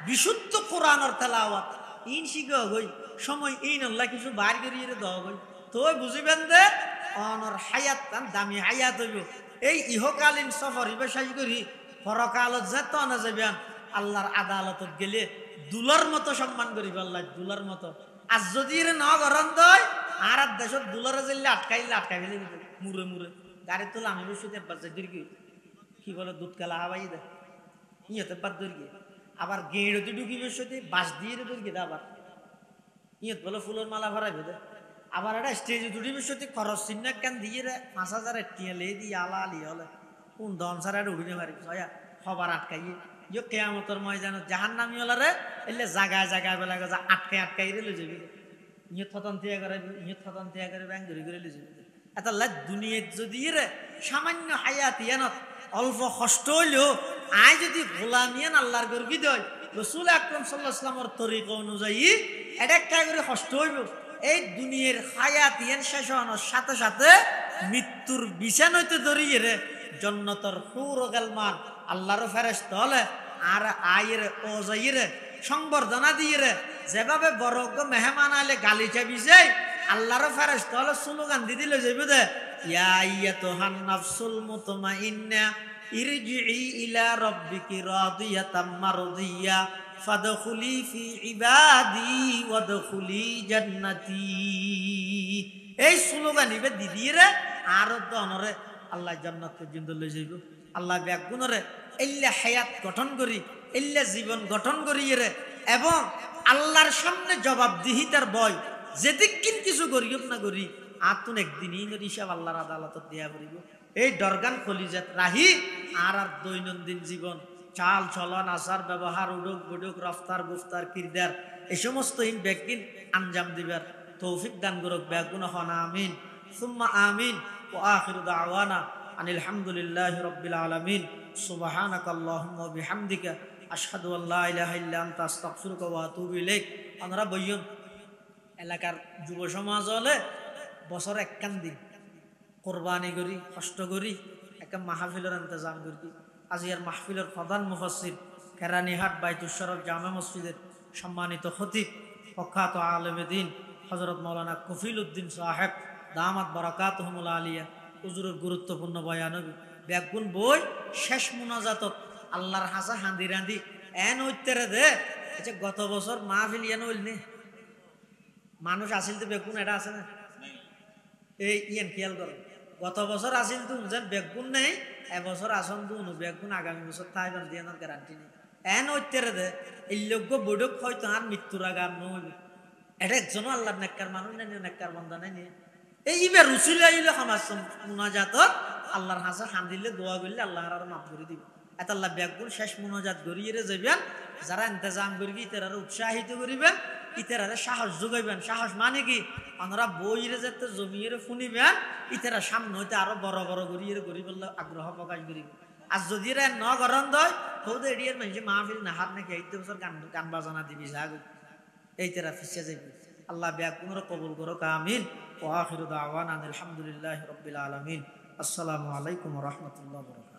বিশুদ্ধ কোরআনের তেলাওয়াত ইন শিখে হই সময় ইন আল্লাহ কিছু বার করিয়ে দেওয়া হই তো বুঝিবেন যে অনর হায়াত দামি হায়াত হইব এই ইহকালীন সফর ইবেশাই করি পরকালত যে তো না যাবেন আল্লাহর আদালতত গেলে দুলার মতো সম্মান করিব আল্লাহ দুলার মতো আর যদি ন গরম দয় আর দেশত দুলারে যাইলে আটকাই ফেলে মুড়ে মুড়ে গাড়ি তোলা আমি বেশি বাচ্চা দীর্ঘ কি বলে দুধ কালা হাবাই দেয় ইয়েতে বাদ দীর্ঘে আবার গেঁড়তে ঢুকি বেশি বাঁশ দিয়ে দীর্ঘে দে আবার ইয়েত বলে ফুলের মালা ভরাই দে আবার একটা স্টেজে দুটি বেশি খরচ চিহ্ন কেন দিয়ে রে 5,000 টিয়া লে দিয়ে আলা আলি হলে কোন দন সারা উঠিনে পারি ছয়া খবর আটকাইয়ে ইয়ে কেয়ামতর ময়দান জাহান নামি হলে রে এলে জাগায় জাগায় বেলা গজা আটকাই রে লই যাবি ইয়ে থতন তিয়া করে ব্যাং ধরে করে লই যাবি এটা দুনিয়াত যদি রে সামান্য হায়াত ইয়ানত অল্প কষ্ট হইলেও আয় যদি গোলামিয়ান আল্লাহর গর্বি দেয় রসুল আকরাম সাল্লাল্লাহু আলাইহি ওয়াসাল্লামের তরিকা অনুযায়ী এটা একটা করে কষ্ট হইব এই দুনিয়ার হায়াত ইয়ান শেষ হওয়ার সাথে সাথে মৃত্যুর বিছান হইতে ধরিয়ে রে জান্নাতের হুর গালমান আল্লাহর ফেরেশতা হলে আর আয়ের ও যাইরে সংবর্ধনা দিয়ে রে যেভাবে বড় মেহমান আলে গালি চাবি যায় আল্লাহর ফেরেশতা হলে স্লোগান দি দিলে যাইবে দে ইয়া আইয়াতুহান নাফসুল মুতমাইন্না ইরজিই ইলা রাব্বিকি রাদিয়াতাম মারদিয়া ফাদখুলি ফি ইবাদি ওয়াদখুলি জান্নাতি এই স্লোগান ইবে দি দিয়ে রে আর দনরে আল্লাহ জান্নাত পর্যন্ত লই যাইব আল্লাহ ব্যাগুনরে এল্লা হায়াত গঠন করি এল্লা জীবন গঠন করি রে এবং আল্লাহর সামনে জবাবদিহিতার ভয় যেদিকিন কিছু করিব না করি আতুন একদিনই হিসাব আল্লাহর আদালতত দিয়া করিব এই দরগান কলিজাত রাহি আর দৈনন্দিন জীবন চাল চলন আচার ব্যবহার উডক বুডক রফতার গুফতার কিরদার এই সমস্ত ইন ব্যক্তিন আঞ্জাম দিবার তৌফিক দান করুক ব্যাগুন হন আমিন সুম্মা আমিন ওয়া আখিরু দাওয়ানা আনিল হামদুলিল্লাহি রাব্বিল আলামিন সুবহানাকাল্লাহুম্মা ওয়া বিহামদিকা আশহাদু আল্লা ইলাহা ইল্লা আনতা আস্তাগফিরুকা ওয়া আতুবু ইলাইক আমরা বইয়ন এলাকার যুব সমাজ হলে বছর একখান দিন কোরবানি করি কষ্ট করি একটা মাহফিলের ইন্তজাম করি আজিয়ার মাহফিলের প্রধান মুফাসসির কেরানীহাট বাইতুশ শরফ জামে মসজিদের সম্মানিত খতিব প্রখ্যাত আলেমে দ্বীন হযরত মাওলানা কফিল উদ্দিন সাহেব দামাত বারাকাতুহুমুল আলিয়া হুজুরের গুরুত্বপূর্ণ বয়ান ব্যাগুন বই শেষ মুনাজাতত আল্লাহর হাসা হাঁদি রাঁধি এন হইতেরে দে আচ্ছা গত বছর মাহফিল ইয়ান হইল নে মানুষ আসিল তো বেগুন এটা আছে না এই ইয়ান খেয়াল করো গত বছর আসিল তো যেন বেগুন নেই এবছর আসন তো বেগুন আগামী বছর তাইবান দিয়ে গ্যারান্টি নেই এন হইতেরে দে এই লোক বৈঠক হয়তো আর মৃত্যুর আগে আর নহইবে এটা একজনও আল্লাহর নেককার মানুষ নেই নেককার বন্ধা নেই এই ইবার রুসুল আইলে সমাজ মুনাজাতত আল্লাহর হাসা হান্দিলে দোয়া করলে আল্লাহ আর মাফ করে দিবে এত আল্লাহ ব্যাগুন শেষ মুনাজাত গড়িয়ে যাবেন যারা ইন্তজাম করবি ইতারা উৎসাহিত করিবেন ইতারা সাহস যোগাইবেন সাহস মানে কি আমরা বইরে যেতে জমিয়ে শুনিবেন ইতারা সামনে হইতে আরো বড় বড় গড়িয়ে গড়ি বললে আগ্রহ প্রকাশ করিবে আর যদি এরা ন গরম দয় হৌদে এডিয়ার মানুষ মাহফিল না হাত নাকি 8 বছর গান বাজানা দিবি যা এই তারা ফিসে যাবে আল্লাহ ব্যাগুনের কবুল করো আমিন ওয়া আখিরু দাওয়ানা আলহামদুলিল্লাহি রাব্বিল আলামিন আসসালামু আলাইকুম ওয়া রাহমাতুল্লাহি ওয়া বারাকাতুহু।